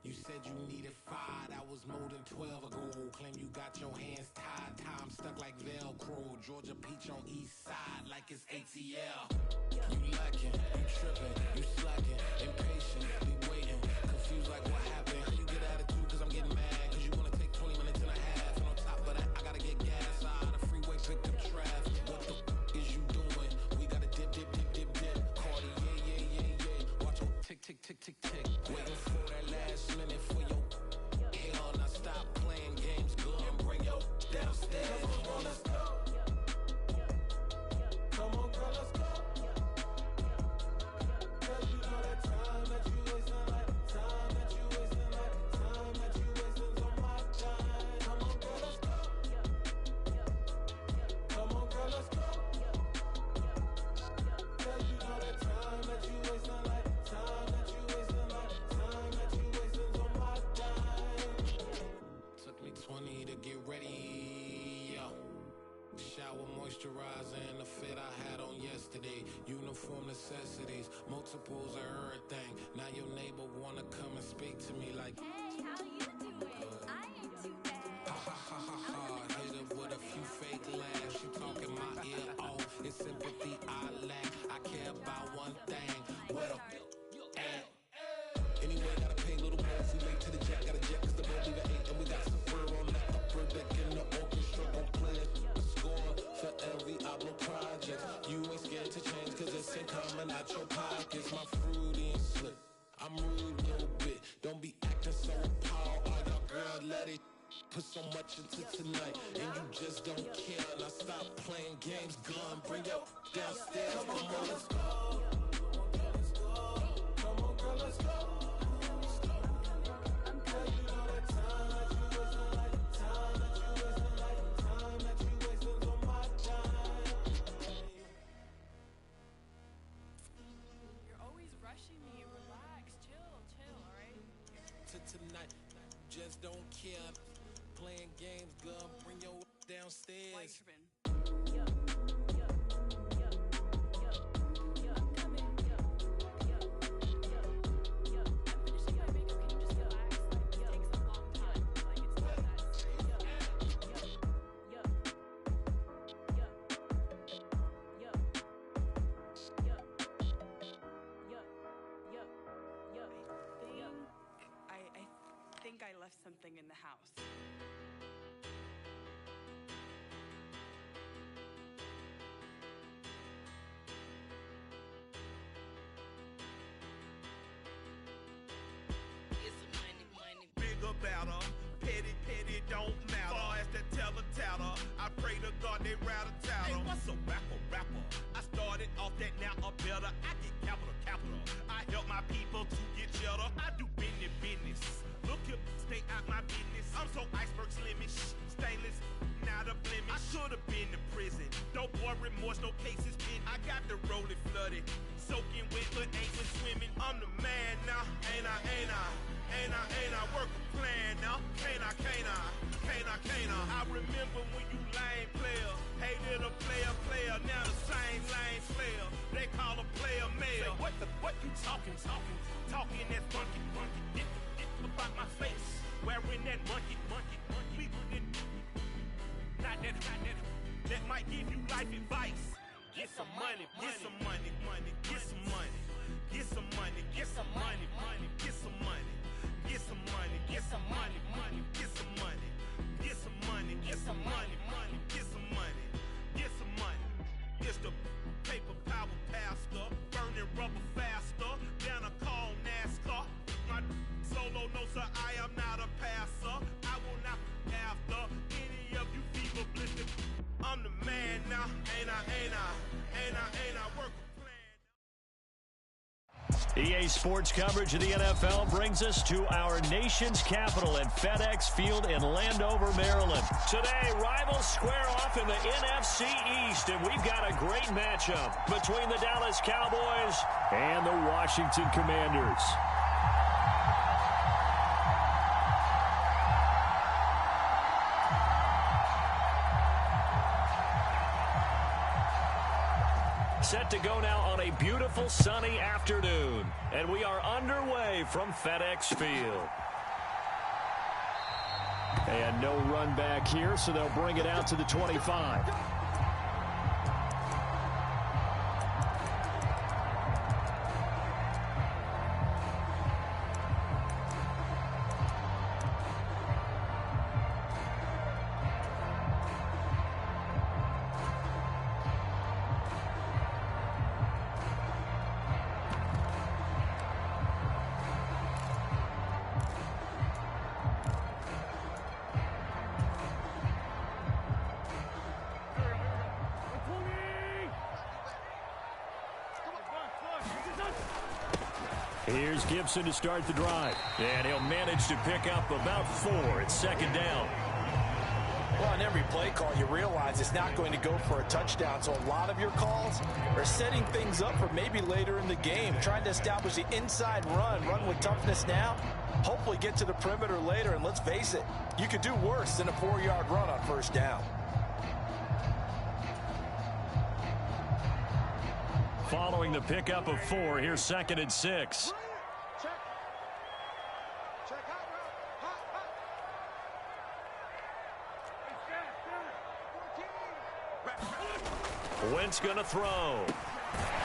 You said you needed 5, that was more than 12 ago. Claim you got your hands tied, time stuck like Velcro. Georgia Peach on east side like it's ATL. You lacking, you tripping, you slacking, impatient, be waiting, confused like what happened. How you get attitude cause I'm getting mad, cause you wanna take 20 minutes and a half. And on top of that, I gotta get gas out of the freeway, pick up traffic. What the is you doing? We gotta dip, dip, dip, dip, dip. Cardi, yeah. Watch your tick, tick, tick, tick, tick. Waiting for that last minute for your hell. Now stop playing games, go and bring your downstairs. Come on, let's go. Come on, girl, let's go. Cause you know that time that you wasting, like time that you wasting, like time that you wasting on my time. Come on, girl, let's go. Come on, girl, let's go. Cause you know that time that you wasting, like time that you wasting, like time that you wasting on my time. Took me 20 to get ready. Shower, moisturizer, and the fit I had on yesterday. Uniform necessities, multiples of everything. Now your neighbor wanna come and speak to me like, hey, how you doing? I ain't too bad. Ha ha ha ha ha. Hit her with a few fake laughs. She talking my ear off. It's sympathy I lack. I care about one thing. What a at. Anyway, gotta pay a little more. If we late to the jet, gotta jet cause the boat leave at 8. And we got some fur on the upper deck in the orchestra. Gon' play a score for every album project. You ain't scared to change cause it's ain't coming out your pockets. My fruity and slick. I'm rude a little bit. Don't be acting so appalled. Oh, y'all girl, let it put so much into tonight. And you just don't care. Now stop playing games. Gun, bring your downstairs. Come on, girl, let's go. Come on, girl, let's go. Cause you know that time that you wasting, like time that you wasting, like time that you wasting on my time. You're always rushing me. Relax, chill, alright? To tonight, just don't care. Playing games, gun, bring your downstairs. I think I left something in the house. Bigger, better, petty, don't matter. Far as that teller, I pray to God they rat-a-tattle. Hey, what's a rapper? I started off that, now a better. I get capital. I help my people to get cheddar. I do business. Look here, stay out my business. I'm so iceberg slimish, stainless, not a blemish. I should've been to prison. No boy remorse, no cases pinned. I got the rolling flooded, soaking wet, but ain't been swimming. I'm the man now, ain't I? Work a plan now, can't I? I remember when you lame player, hated a player, now the same lame player. They call a player male. Say, what you talking that monkey. Get about my face, wearing that monkey. We not that. That might give you life advice. Get some money. Get some money. EA Sports coverage of the NFL brings us to our nation's capital at FedEx Field in Landover, Maryland. Today, rivals square off in the NFC East, and we've got a great matchup between the Dallas Cowboys and the Washington Commanders. Set to go now on a beautiful sunny afternoon, and we are underway from FedEx Field. And no run back here, so they'll bring it out to the 25. Here's Gibson to start the drive. And he'll manage to pick up about 4. It's second down. Well, on every play call, you realize it's not going to go for a touchdown. So a lot of your calls are setting things up for maybe later in the game, trying to establish the inside run with toughness now, hopefully get to the perimeter later. And let's face it, you could do worse than a 4-yard run on first down. Following the pickup of 4, here's second and 6. Wentz going to throw.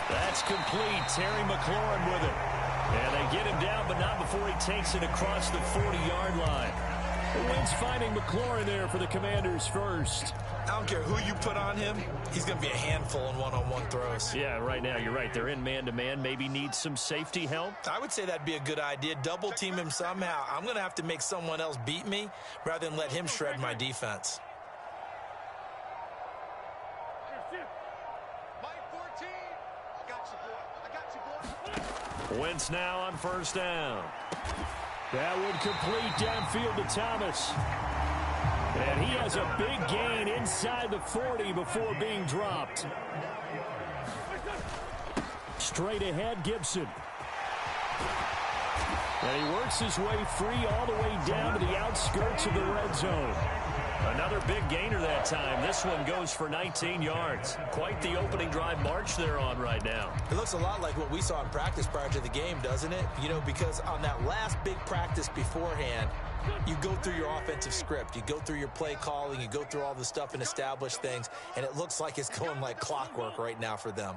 That's complete. Terry McLaurin with it. And they get him down, but not before he takes it across the 40-yard line. Wentz finding McLaurin there for the Commanders first. I don't care who you put on him. He's going to be a handful in one-on-one throws. Yeah, right now you're right. They're in man-to-man. Maybe need some safety help. I would say that'd be a good idea. Double team him somehow. I'm going to have to make someone else beat me rather than let him shred my defense. Wentz now on first down. That would complete downfield to Thomas. And he has a big gain inside the 40 before being dropped. Straight ahead, Gibson. And he works his way free all the way down to the outskirts of the red zone. Another big gainer that time. This one goes for 19 yards. Quite the opening drive march they're on right now. It looks a lot like what we saw in practice prior to the game, doesn't it? You know, because on that last big practice beforehand, you go through your offensive script. You go through your play calling. You go through all the stuff and establish things. And it looks like it's going like clockwork right now for them.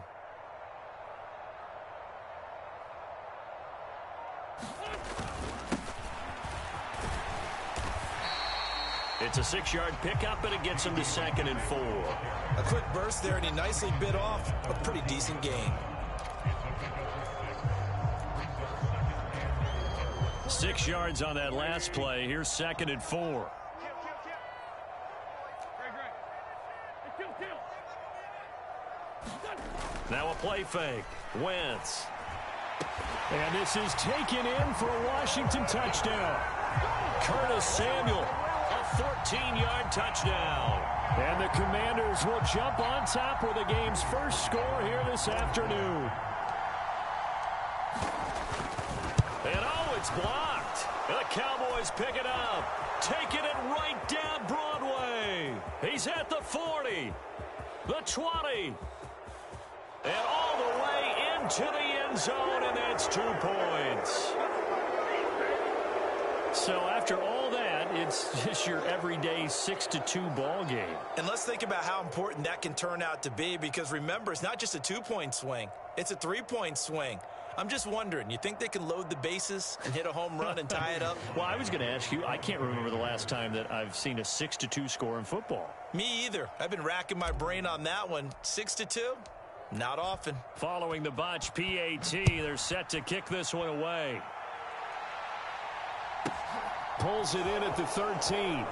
It's a 6-yard pickup, and it gets him to second and 4. A quick burst there, and he nicely bit off a pretty decent gain. 6 yards on that last play. Here's second and 4. Now a play fake. Wentz. And this is taken in for a Washington touchdown. Curtis Samuel. A 14-yard touchdown. And the Commanders will jump on top with the game's first score here this afternoon. And oh, it's blocked. The Cowboys pick it up. Taking it right down Broadway. He's at the 40. The 20. And all the way into the end zone, and that's 2 points. So after all that, it's just your everyday 6-2 ball game. And let's think about how important that can turn out to be, because remember, it's not just a 2-point swing. It's a 3-point swing. I'm just wondering, you think they can load the bases and hit a home run and tie it up? Well, I was going to ask you, I can't remember the last time that I've seen a 6-2 score in football. Me either. I've been racking my brain on that one. 6-2? Not often. Following the botch PAT, they're set to kick this one away. Pulls it in at the 13.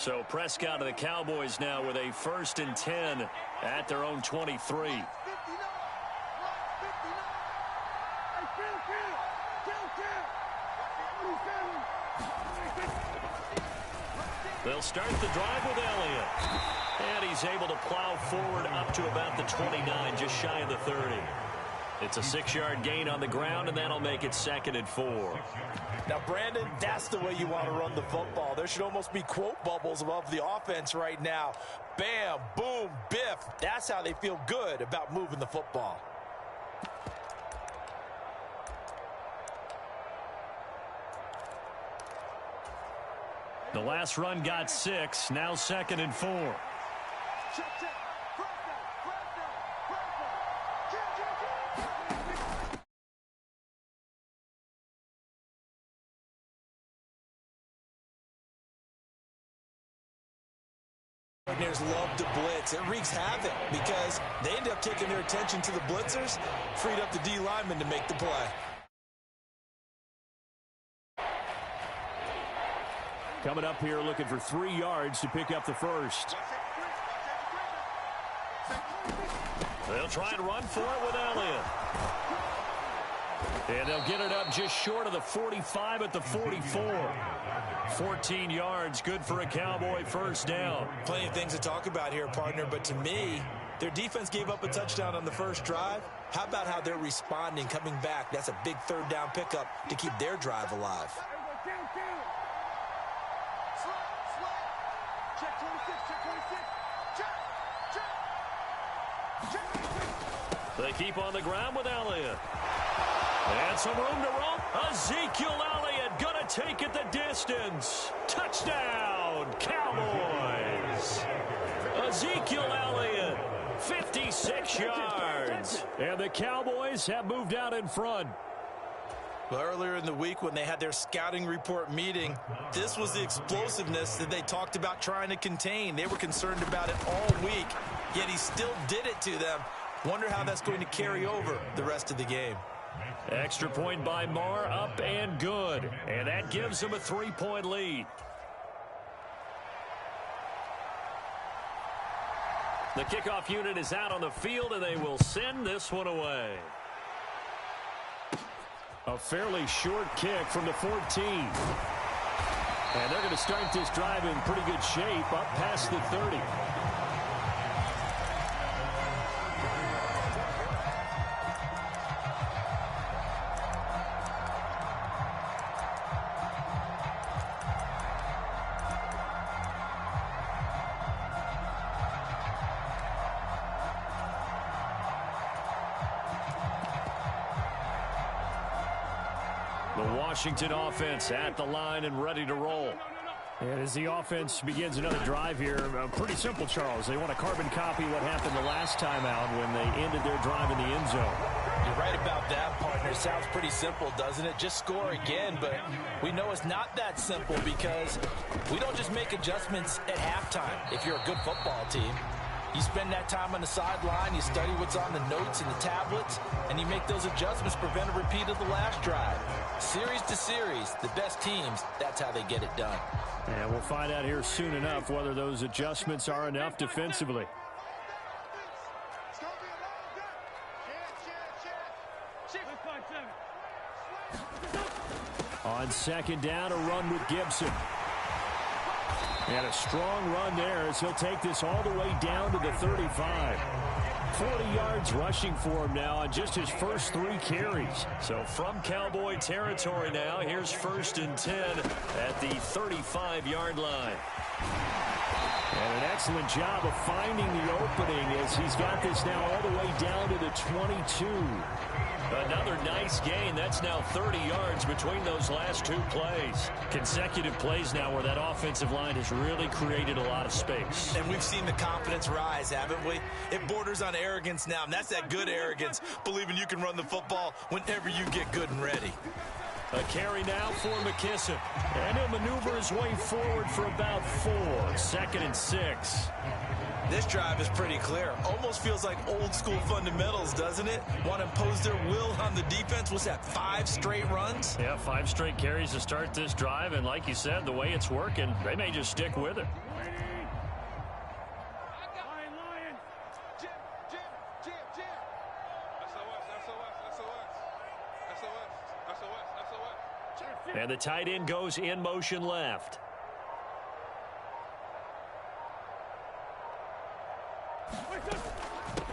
So Prescott of the Cowboys now with a 1st and 10 at their own 23. They'll start the drive with Elliott. And he's able to plow forward up to about the 29, just shy of the 30. It's a 6-yard gain on the ground, and that'll make it 2nd and 4. Now, Brandon, that's the way you want to run the football. There should almost be quote bubbles above the offense right now. Bam, boom, biff. That's how they feel good about moving the football. The last run got 6, now 2nd and 4. Partners love to blitz. It wreaks havoc because they end up taking their attention to the blitzers, freed up the D lineman to make the play. Coming up here looking for 3 yards to pick up the first. They'll try and run for it with Elliott. And they'll get it up just short of the 45 at the 44. 14 yards, good for a Cowboy first down. Plenty of things to talk about here, partner, but to me, their defense gave up a touchdown on the first drive. How about how they're responding, coming back? That's a big 3rd down pickup to keep their drive alive. They keep on the ground with Elliott. And some room to roam. Ezekiel Elliott going to take it the distance. Touchdown, Cowboys. Ezekiel Elliott, 56 yards. And the Cowboys have moved out in front. Well, earlier in the week when they had their scouting report meeting, this was the explosiveness that they talked about trying to contain. They were concerned about it all week, yet he still did it to them. Wonder how that's going to carry over the rest of the game. Extra point by Marr, up and good. And that gives them a 3-point lead. The kickoff unit is out on the field, and they will send this one away. A fairly short kick from the 14. And they're going to start this drive in pretty good shape, up past the 30. Washington offense at the line and ready to roll. And as the offense begins another drive here, pretty simple, Charles. They want to carbon copy what happened the last time out when they ended their drive in the end zone. You're right about that, partner. Sounds pretty simple, doesn't it? Just score again, but we know it's not that simple because we don't just make adjustments at halftime if you're a good football team. You spend that time on the sideline, you study what's on the notes and the tablets, and you make those adjustments to prevent a repeat of the last drive. Series to series, the best teams, that's how they get it done. And we'll find out here soon enough whether those adjustments are enough defensively. On 2nd down, a run with Gibson. And a strong run there as he'll take this all the way down to the 35. 40 yards rushing for him now on just his first 3 carries. So from Cowboy territory now, here's 1st and 10 at the 35-yard line. And an excellent job of finding the opening as he's got this now all the way down to the 22. Another nice gain. That's now 30 yards between those last 2 plays. Consecutive plays now where that offensive line has really created a lot of space. And we've seen the confidence rise, haven't we? It borders on arrogance now, and that's that good arrogance, believing you can run the football whenever you get good and ready. A carry now for McKissick. And he'll maneuver his way forward for about 4. 2nd and 6. This drive is pretty clear. Almost feels like old school fundamentals, doesn't it? Want to impose their will on the defense. What's that, 5 straight runs? Yeah, 5 straight carries to start this drive. And like you said, the way it's working, they may just stick with it. And the tight end goes in motion left.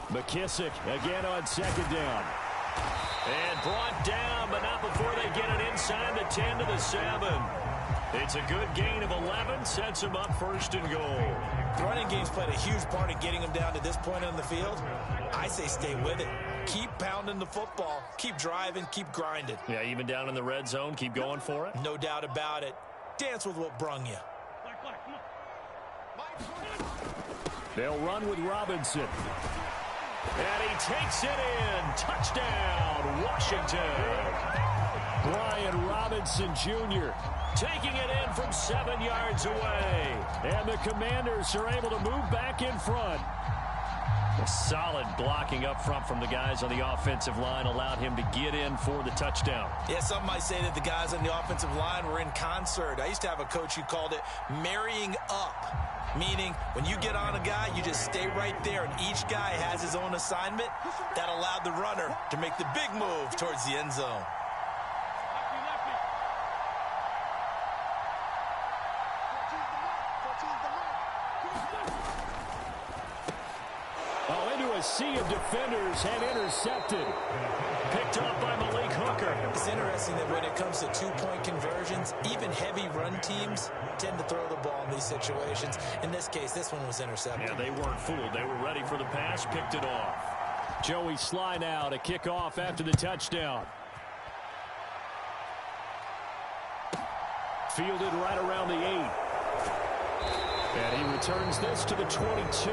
McKissick again on second down. And brought down, but not before they get it inside the 10 to the 7. It's a good gain of 11, sets them up first and goal. The running game's played a huge part in getting them down to this point on the field. I say stay with it. Keep pounding the football. Keep driving. Keep grinding. Yeah, even down in the red zone, keep going for it. No doubt about it. Dance with what brung you. They'll run with Robinson. And he takes it in. Touchdown, Washington. Brian Robinson Jr. taking it in from 7 yards away. And the Commanders are able to move back in front. A solid blocking up front from the guys on the offensive line allowed him to get in for the touchdown. Yeah, some might say that the guys on the offensive line were in concert. I used to have a coach who called it marrying up, meaning when you get on a guy, you just stay right there, and each guy has his own assignment. That allowed the runner to make the big move towards the end zone. A sea of defenders and intercepted. Picked up by Malik Hooker. It's interesting that when it comes to two-point conversions, even heavy run teams tend to throw the ball in these situations. In this case, this one was intercepted. Yeah, they weren't fooled. They were ready for the pass, picked it off. Joey Sly now to kick off after the touchdown. Fielded right around the 8. And he returns this to the 22.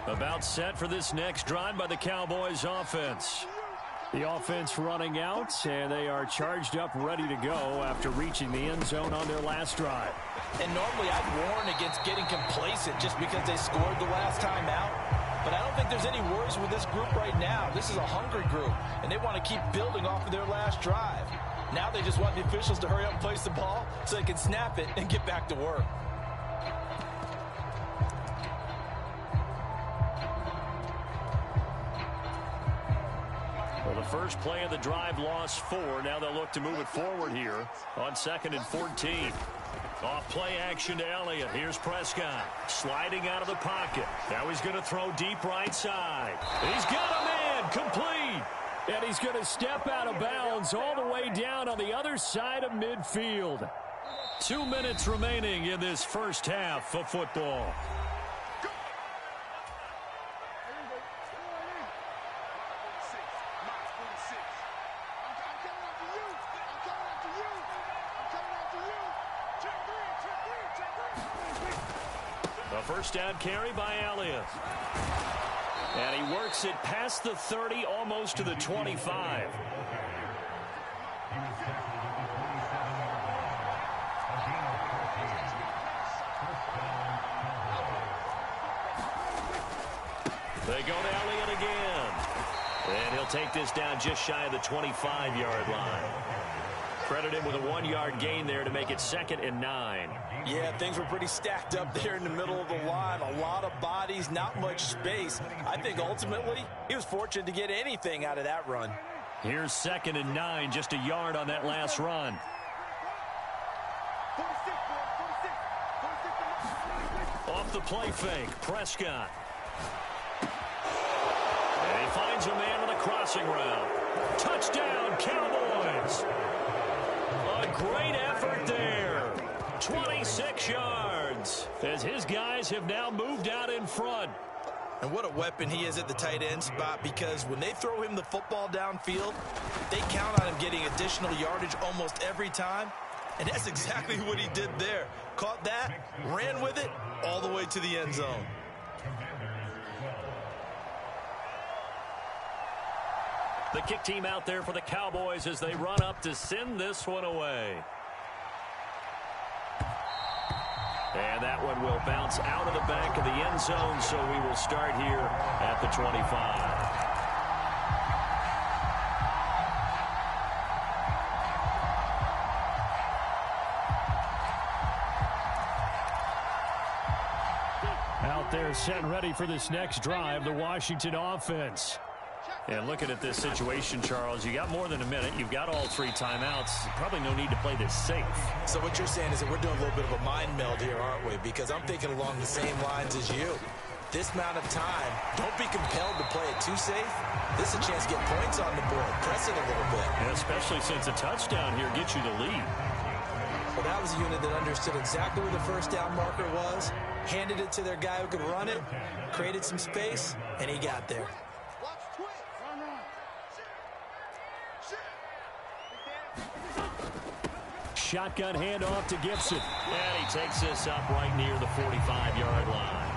About set for this next drive by the Cowboys offense. The offense running out, and they are charged up, ready to go after reaching the end zone on their last drive. And normally I'd warn against getting complacent just because they scored the last time out. But I don't think there's any worries with this group right now. This is a hungry group, and they want to keep building off of their last drive. Now they just want the officials to hurry up and place the ball so they can snap it and get back to work. Well, the first play of the drive lost 4. Now they'll look to move it forward here on 2nd and 14. Off play action to Elliott. Here's Prescott sliding out of the pocket. Now he's going to throw deep right side. He's got a man complete. And he's going to step out of bounds all the way down on the other side of midfield. 2 minutes remaining in this first half of football. First down carry by Elliott. And he works it past the 30, almost to the 25. They go to Elliott again. And he'll take this down just shy of the 25-yard line. Credit him with a 1-yard gain there to make it 2nd and 9. Yeah, things were pretty stacked up there in the middle of the line. A lot of bodies, not much space. I think ultimately he was fortunate to get anything out of that run. Here's 2nd and 9, just a yard on that last run. Off the play fake, Prescott. And he finds a man on the crossing route. Touchdown, Cowboys! A great effort there. 26 yards as his guys have now moved out in front. And what a weapon he is at the tight end spot, because when they throw him the football downfield, they count on him getting additional yardage almost every time. And that's exactly what he did there. Caught that, ran with it, all the way to the end zone. The kick team out there for the Cowboys as they run up to send this one away. And that one will bounce out of the back of the end zone, so we will start here at the 25. out there set and ready for this next drive, the Washington offense. And looking at this situation, Charles, you got more than a minute. You've got all 3 timeouts. Probably no need to play this safe. So what you're saying is that we're doing a little bit of a mind meld here, aren't we? Because I'm thinking along the same lines as you. This amount of time, don't be compelled to play it too safe. This is a chance to get points on the board. Press it a little bit. And especially since a touchdown here gets you the lead. Well, that was a unit that understood exactly where the first down marker was, handed it to their guy who could run it, created some space, and he got there. Shotgun handoff to Gibson. And he takes this up right near the 45-yard line.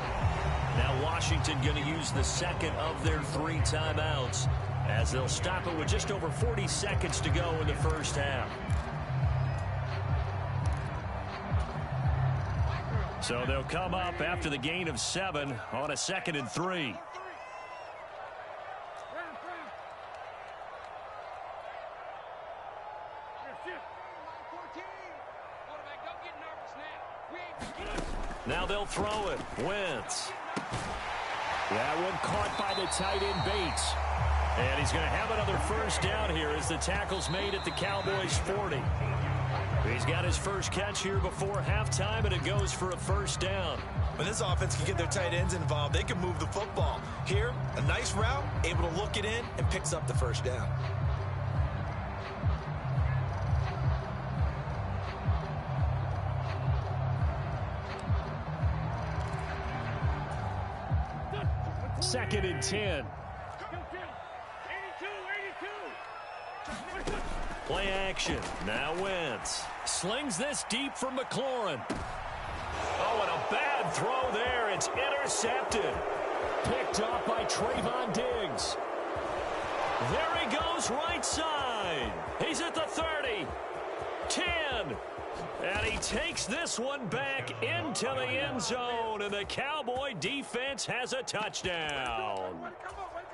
Now Washington going to use the second of their 3 timeouts as they'll stop it with just over 40 seconds to go in the first half. So they'll come up after the gain of 7 on a 2nd and 3. Now they'll throw it. Wentz. That one caught by the tight end Bates. And he's going to have another first down here as the tackle's made at the Cowboys' 40. He's got his first catch here before halftime, and it goes for a first down. When this offense can get their tight ends involved, they can move the football. Here, a nice route, able to look it in, and picks up the first down. Second and 10. Play action. Now Wentz. Slings this deep for McLaurin. Oh, and a bad throw there. It's intercepted. Picked off by Trayvon Diggs. There he goes right side. He's at the 30. 10. And he takes this one back into the end zone, and the Cowboy defense has a touchdown.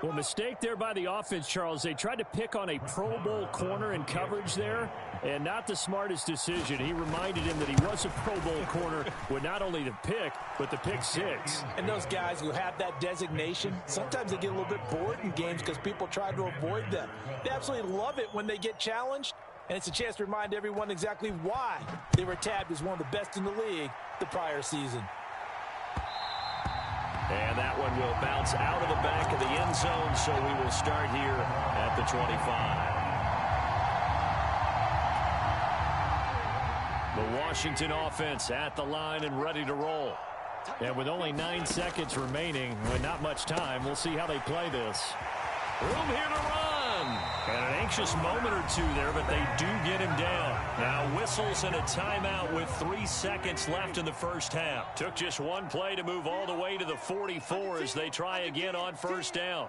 Well, mistake there by the offense, Charles. They tried to pick on a Pro Bowl corner in coverage there, and not the smartest decision. He reminded him that he was a Pro Bowl corner with not only the pick, but the pick 6. And those guys who have that designation, sometimes they get a little bit bored in games because people try to avoid them. They absolutely love it when they get challenged. And it's a chance to remind everyone exactly why they were tabbed as one of the best in the league the prior season. And that one will bounce out of the back of the end zone, so we will start here at the 25. The Washington offense at the line and ready to roll. And with only 9 seconds remaining, with not much time, we'll see how they play this. Room here to run. And an anxious moment or two there, but they do get him down. Now whistles and a timeout with 3 seconds left in the first half. Took just one play to move all the way to the 44 as they try again on first down.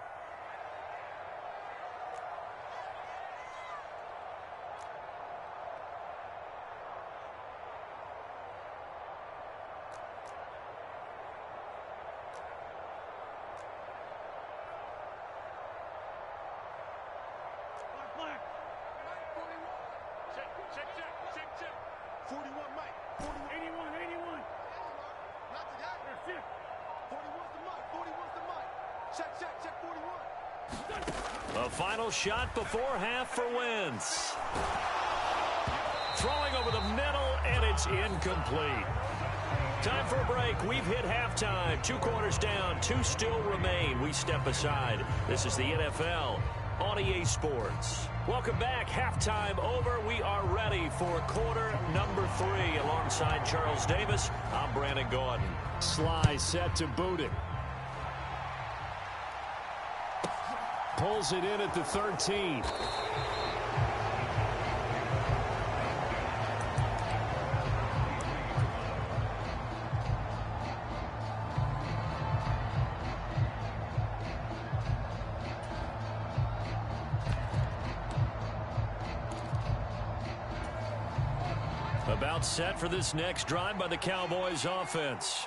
A final shot before half for Wentz. Throwing over the middle, and it's incomplete. Time for a break. We've hit halftime. 2 quarters down, 2 still remain. We step aside. This is the NFL on EA Sports. Welcome back. Halftime over. We are ready for quarter number 3. Alongside Charles Davis, I'm Brandon Gordon. Sly set to boot it. Pulls it in at the 13. About set for this next drive by the Cowboys offense.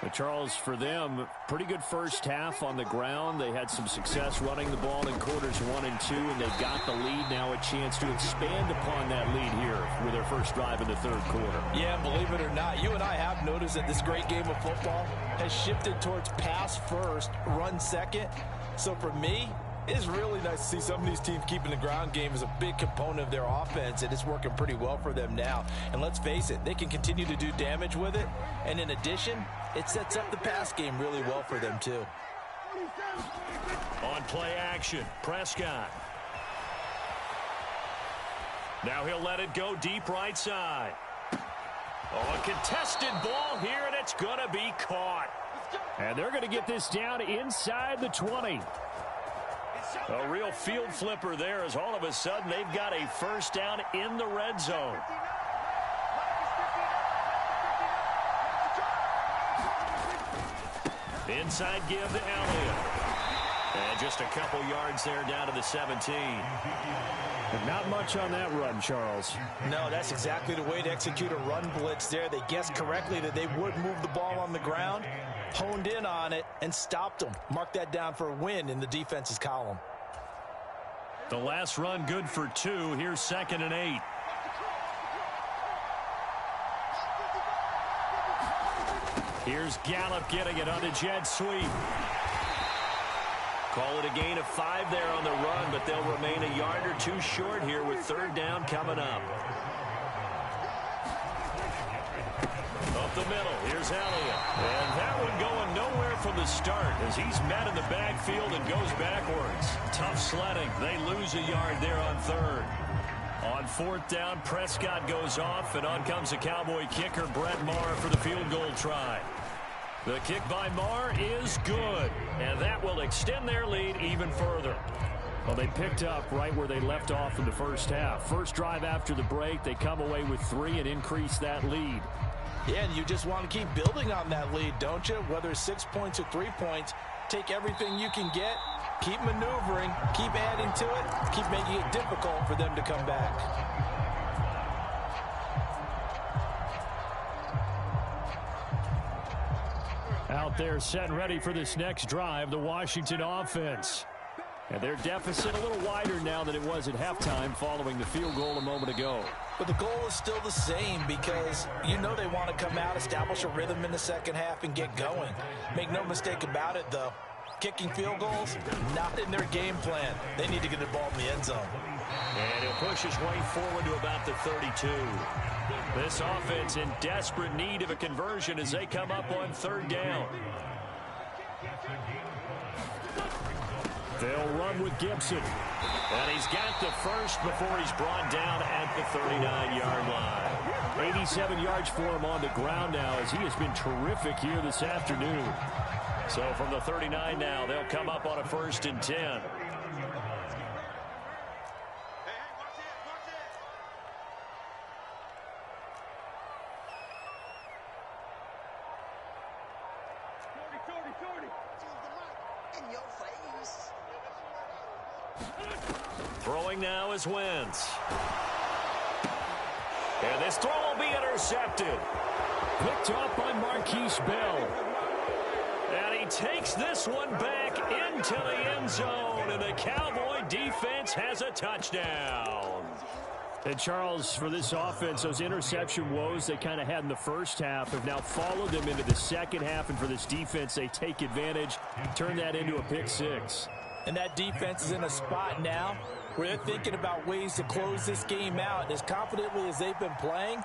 But Charles, for them, pretty good first half on the ground. They had some success running the ball in quarters 1 and 2, and they got the lead. Now a chance to expand upon that lead here with their first drive in the third quarter. Yeah, believe it or not, you and I have noticed that this great game of football has shifted towards pass first, run second. So for me, it's really nice to see some of these teams keeping the ground game as a big component of their offense, and it's working pretty well for them now. And let's face it, they can continue to do damage with it. And in addition, it sets up the pass game really well for them, too. On play action, Prescott. Now he'll let it go deep right side. Oh, a contested ball here, and it's going to be caught. And they're going to get this down inside the 20. A real field flipper there, as all of a sudden they've got a first down in the red zone. Inside give to Elliott. And just a couple yards there down to the 17. And not much on that run, Charles. No, that's exactly the way to execute a run blitz there. They guessed correctly that they would move the ball on the ground, honed in on it, and stopped them. Mark that down for a win in the defense's column. The last run good for 2. Here's 2nd and 8. Here's Gallup getting it on a jet sweep. Call it a gain of 5 there on the run, but they'll remain a yard or 2 short here with 3rd down coming up. Up the middle, here's Elliott. And that one going nowhere from the start as he's met in the backfield and goes backwards. Tough sledding. They lose a yard there on 3rd. On 4th down, Prescott goes off, and on comes the Cowboy kicker, Brett Maher, for the field goal try. The kick by Maher is good, and that will extend their lead even further. Well, they picked up right where they left off in the first half. First drive after the break, they come away with 3 and increase that lead. Yeah, and you just want to keep building on that lead, don't you? Whether it's 6 points or 3 points, take everything you can get, keep maneuvering, keep adding to it, keep making it difficult for them to come back. Out there set and ready for this next drive, the Washington offense. And their deficit a little wider now than it was at halftime following the field goal a moment ago. But the goal is still the same because you know they want to come out, establish a rhythm in the second half, and get going. Make no mistake about it, though. Kicking field goals, not in their game plan. They need to get the ball in the end zone. And he'll push his way forward to about the 32. This offense in desperate need of a conversion as they come up on 3rd down. They'll run with Gibson. And he's got the first before he's brought down at the 39-yard line. 87 yards for him on the ground now as he has been terrific here this afternoon. So from the 39 now, they'll come up on a 1st and 10. Throwing now is Wentz. And this throw will be intercepted. Picked off by Marquise Bell. And he takes this one back into the end zone. And the Cowboy defense has a touchdown. And Charles, for this offense, those interception woes they kind of had in the first half have now followed them into the second half. And for this defense, they take advantage, turn that into a pick 6. And that defense is in a spot now where they're thinking about ways to close this game out. And as confidently as they've been playing,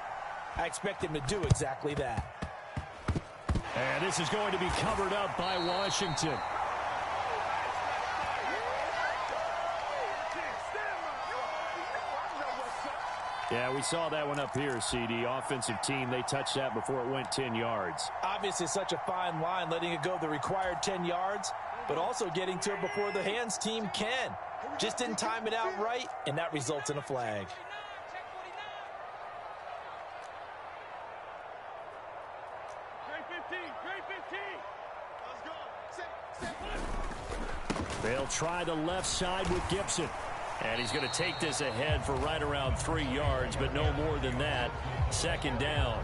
I expect them to do exactly that. And this is going to be covered up by Washington. Yeah, we saw that one up here, CD. Offensive team, they touched that before it went 10 yards. Obviously, such a fine line, letting it go the required 10 yards, but also getting to it before the hands team can. Just didn't time it out right, and that results in a flag. They'll try the left side with Gibson. And he's going to take this ahead for right around 3 yards, but no more than that. 2nd down.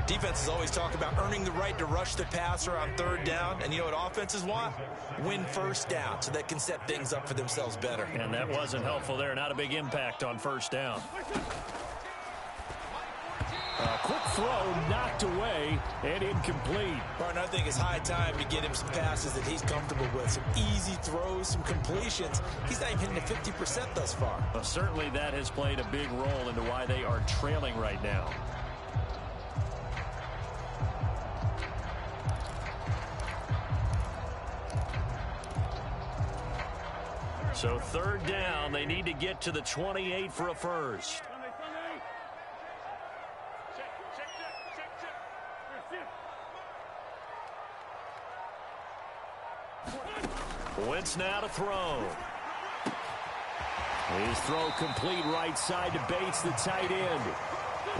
Defenses always talk about earning the right to rush the passer on third down. And you know what offenses want? Win first down so they can set things up for themselves better. And that wasn't helpful there. Not a big impact on first down. A quick throw knocked away and incomplete. Partner, I think it's high time to get him some passes that he's comfortable with. Some easy throws, some completions. He's not even hitting the 50% thus far. Well, certainly that has played a big role into why they are trailing right now. So third down, they need to get to the 28 for a first. Wentz now to throw. His throw complete right side to Bates, the tight end.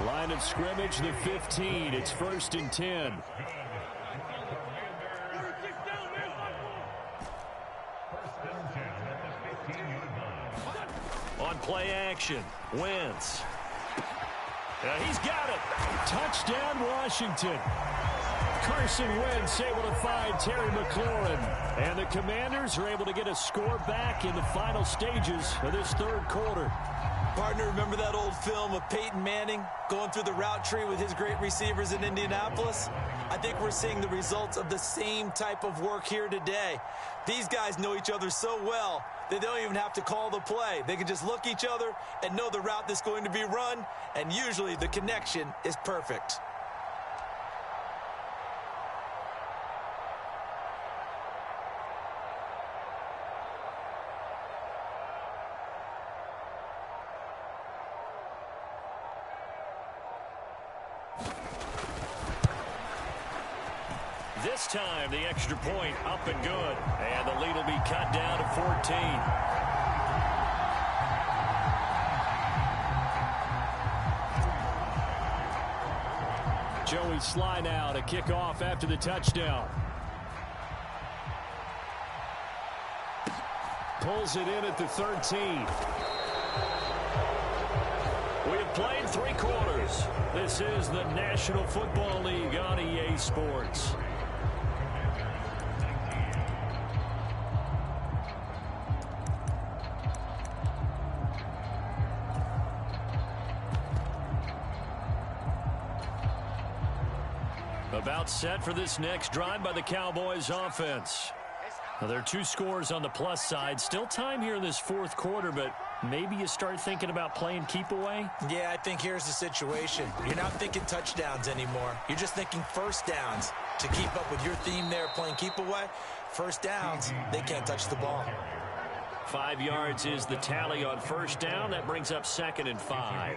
Line of scrimmage, the 15. It's 1st and 10. On play action, Wentz. He's got it. Touchdown, Washington. Carson Wentz able to find Terry McLaurin. And the Commanders are able to get a score back in the final stages of this third quarter. Partner, remember that old film of Peyton Manning going through the route tree with his great receivers in Indianapolis? I think we're seeing the results of the same type of work here today. These guys know each other so well that they don't even have to call the play. They can just look each other and know the route that's going to be run, and usually the connection is perfect. This time, the extra point up and good. And the lead will be cut down to 14. Joey Sly now to kick off after the touchdown. Pulls it in at the 13. We have played 3 quarters. This is the National Football League on EA Sports. About set for this next drive by the Cowboys offense. Now, there are 2 scores on the plus side. Still time here in this fourth quarter, but maybe you start thinking about playing keep away? Yeah, I think here's the situation. You're not thinking touchdowns anymore. You're just thinking first downs. To keep up with your theme there, playing keep away, first downs, they can't touch the ball. 5 yards is the tally on first down. That brings up 2nd and 5.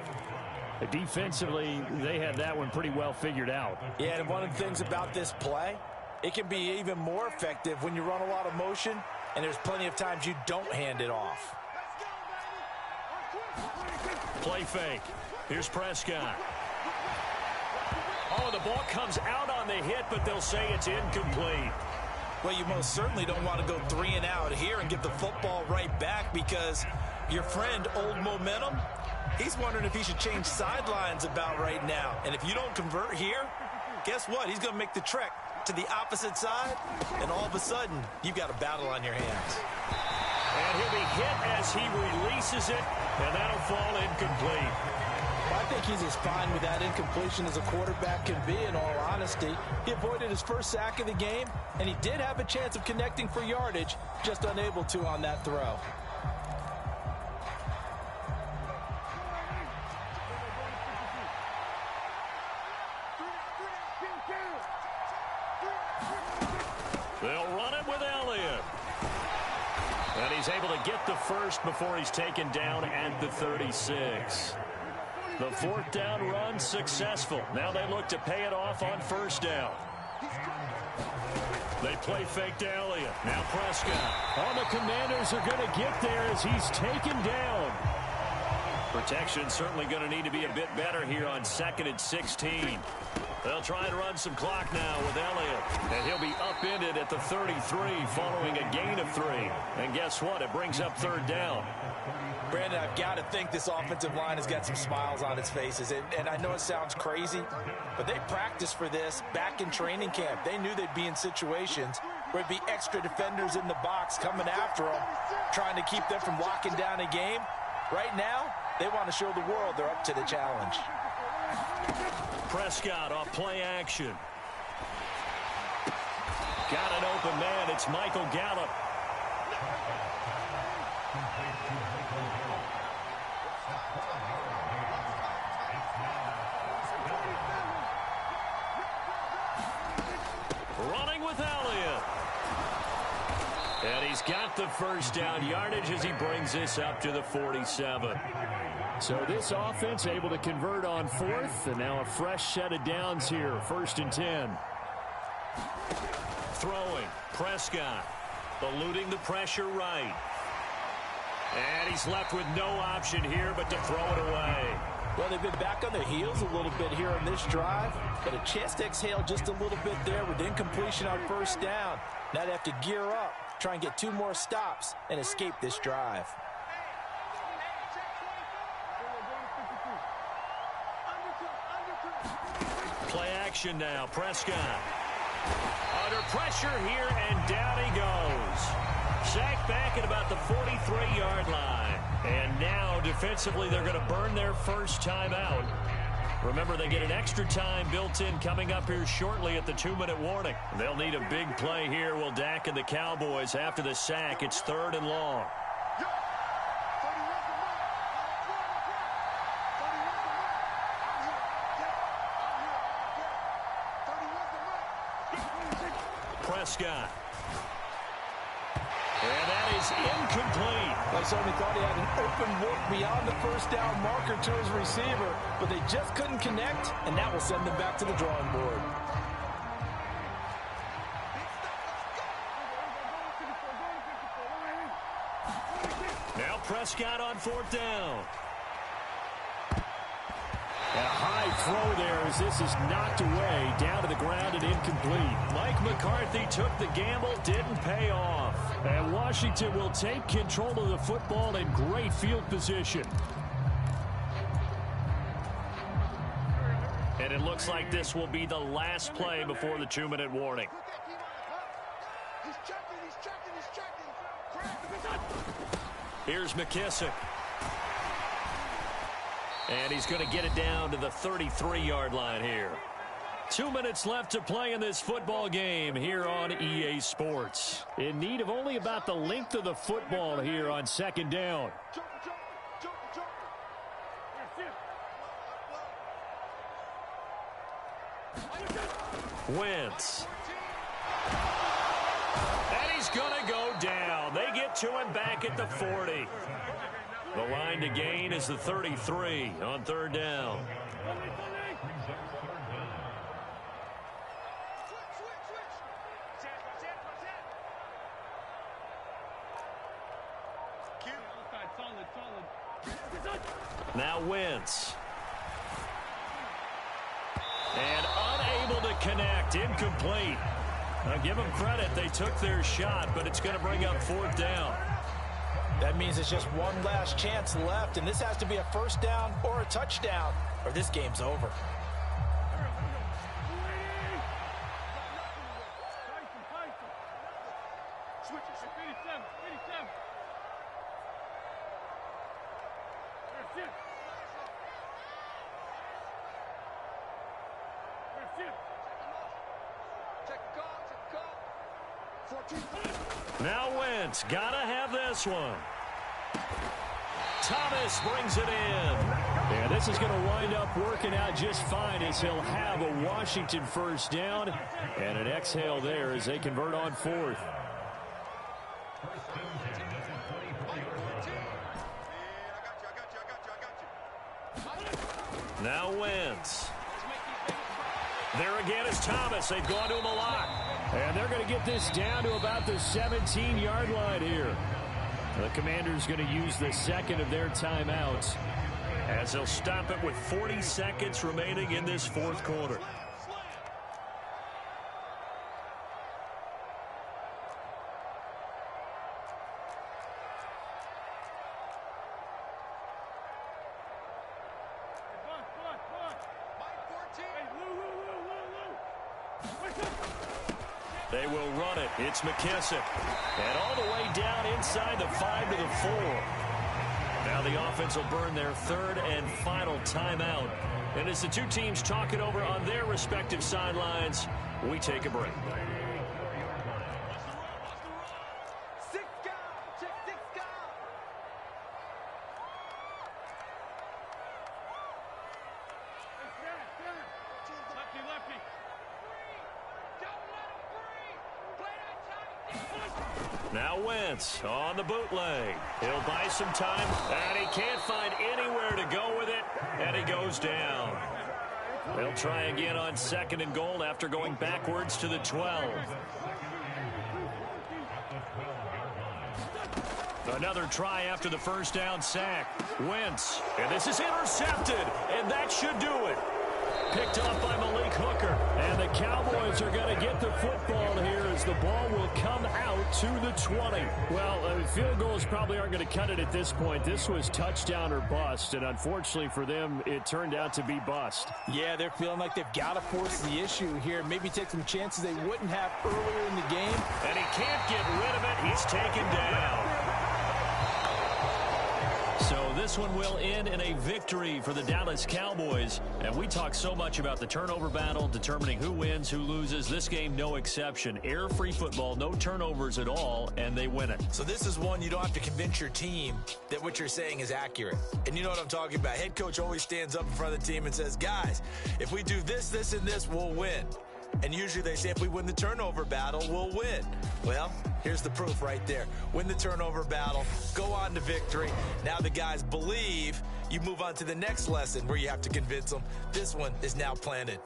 Defensively, they had that one pretty well figured out. Yeah, and one of the things about this play, it can be even more effective when you run a lot of motion, and there's plenty of times you don't hand it off. Play fake. Here's Prescott. Oh, the ball comes out on the hit, but they'll say it's incomplete. Well, you most certainly don't want to go 3 and out here and get the football right back, because your friend, Old Momentum, he's wondering if he should change sidelines about right now. And if you don't convert here, guess what? He's going to make the trek to the opposite side, and all of a sudden, you've got a battle on your hands. And he'll be hit as he releases it, and that'll fall incomplete. Well, I think he's as fine with that incompletion as a quarterback can be, in all honesty. He avoided his first sack of the game, and he did have a chance of connecting for yardage, just unable to on that throw. They'll run it with Elliott. And he's able to get the first before he's taken down at the 36. The 4th down run successful. Now they look to pay it off on first down. They play fake to Elliott. Now Prescott. Oh, the Commanders are going to get there as he's taken down. Protection certainly going to need to be a bit better here on 2nd and 16. They'll try and run some clock now with Elliott. And he'll be upended at the 33 following a gain of 3. And guess what? It brings up third down. Brandon, I've got to think this offensive line has got some smiles on its faces. And I know it sounds crazy, but they practiced for this back in training camp. They knew they'd be in situations where it'd be extra defenders in the box coming after them, trying to keep them from locking down a game. Right now, they want to show the world they're up to the challenge. Prescott off play action. Got an open man. It's Michael Gallup. Running with Elliott. And he's got the first down yardage as he brings this up to the 47. So this offense able to convert on 4th, and now a fresh set of downs here, 1st and 10. Throwing, Prescott, eluding the pressure right. And he's left with no option here but to throw it away. Well, they've been back on their heels a little bit here on this drive, but a chance to exhale just a little bit there with incompletion on first down. Now they have to gear up, try and get 2 more stops, and escape this drive. Play action now. Prescott under pressure here, and down he goes. Sacked back at about the 43-yard line. And now defensively they're going to burn their first timeout. Remember, they get an extra time built in coming up here shortly at the 2-minute warning. They'll need a big play here. Will Dak and the Cowboys after the sack. It's 3rd and long. Prescott. And that is incomplete. I certainly thought he had an open look beyond the first down marker to his receiver, but they just couldn't connect, and that will send them back to the drawing board. Now Prescott on 4th down. A high throw there as this is knocked away, down to the ground and incomplete. Mike McCarthy took the gamble, didn't pay off. And Washington will take control of the football in great field position. And it looks like this will be the last play before the 2-minute warning. Here's McKissick. And he's going to get it down to the 33-yard line here. 2 minutes left to play in this football game here on EA Sports. In need of only about the length of the football here on 2nd down. Wentz. And he's going to go down. They get to him back at the 40. The line to gain is the 33 on 3rd down. Now Wentz. And unable to connect. Incomplete. Now give them credit. They took their shot, but it's going to bring up 4th down. That means it's just one last chance left, and this has to be a first down or a touchdown, or this game's over. Now Wentz, gotta have this one. Thomas brings it in. Yeah, this is going to wind up working out just fine as he'll have a Washington first down and an exhale there as they convert on 4th. Now Wentz. There again is Thomas. They've gone to him a lot. And they're going to get this down to about the 17-yard line here. The Commanders going to use the second of their timeouts as they'll stop it with 40 seconds remaining in this 4th quarter. They will run it. It's McKissick. And all the way down inside the 5 to the 4. Now the offense will burn their third and final timeout. And as the two teams talk it over on their respective sidelines, we take a break. Now Wentz on the bootleg. He'll buy some time, and he can't find anywhere to go with it, and he goes down. They'll try again on 2nd and goal after going backwards to the 12. Another try after the first down sack. Wentz, and this is intercepted, and that should do it. Picked off by Malik Hooker. And the Cowboys are going to get the football here as the ball will come out to the 20. Well, field goals probably aren't going to cut it at this point. This was touchdown or bust, and unfortunately for them, it turned out to be bust. Yeah, they're feeling like they've got to force the issue here. Maybe take some chances they wouldn't have earlier in the game. And he can't get rid of it. He's taken down. So this one will end in a victory for the Dallas Cowboys. And we talk so much about the turnover battle, determining who wins, who loses. This game, no exception. Error-free football, no turnovers at all, and they win it. So this is one you don't have to convince your team that what you're saying is accurate. And you know what I'm talking about. Head coach always stands up in front of the team and says, guys, if we do this, this, and this, we'll win. And usually they say if we win the turnover battle, we'll win. Well, here's the proof right there. Win the turnover battle, go on to victory. Now the guys believe. You move on to the next lesson where you have to convince them. This one is now planted.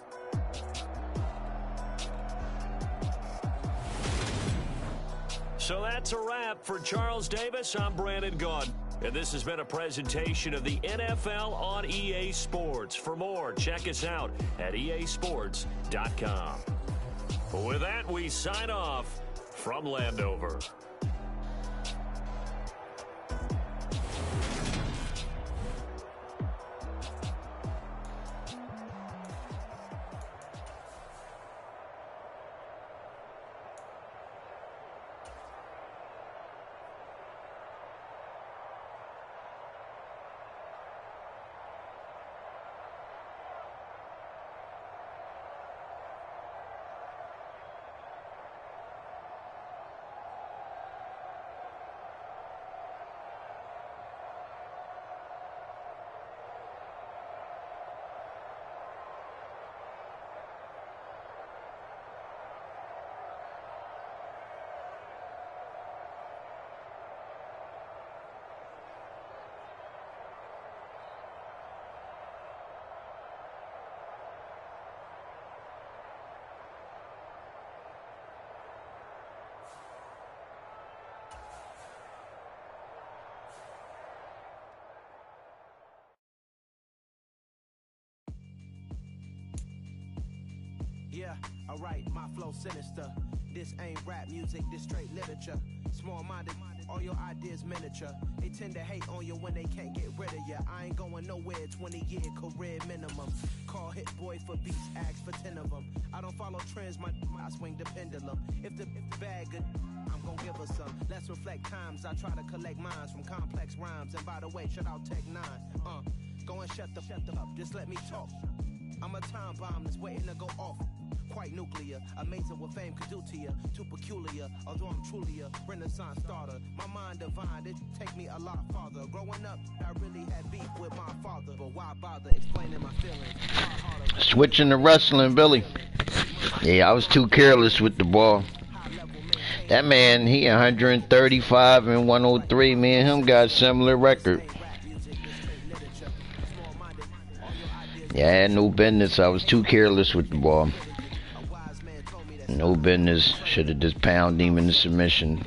So that's a wrap for Charles Davis. I'm Brandon Gaudin. And this has been a presentation of the NFL on EA Sports. For more, check us out at easports.com. With that, we sign off from Landover. Yeah, alright, my flow sinister. This ain't rap music, this straight literature. Small-minded, all your ideas miniature. They tend to hate on you when they can't get rid of you. I ain't going nowhere, 20-year career minimum. Call Hit Boy for beats, ask for 10 of them. I don't follow trends, I swing the pendulum. If the bag good, I'm gon' give her some. Let's reflect times, I try to collect minds from complex rhymes. And by the way, shout out Tech 9. Go and shut the up, just let me talk. I'm a time bomb that's waiting to go off. Quite nuclear, amazing what fame could do to you. Too peculiar, although I'm truly a renaissance starter. My mind divine, it take me a lot farther. Growing up, I really had beef with my father. But why bother explaining my feelings? Switching to wrestling, Billy. Yeah, I was too careless with the ball. That man, he 135 and 103. Me and him got a similar record. Yeah, I had no business. I was too careless with the ball. No business. Should have just pounded him into submission.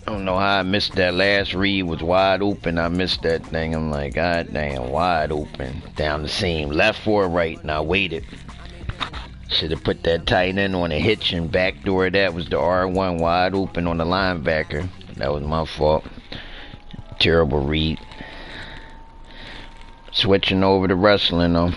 I don't know how I missed that last read. Was wide open. I missed that thing. I'm like, God damn, wide open. Down the seam. Left or right. And I waited. Should have put that tight end on a hitch and backdoor. That was the R1 wide open on the linebacker. That was my fault. Terrible read. Switching over to wrestling though.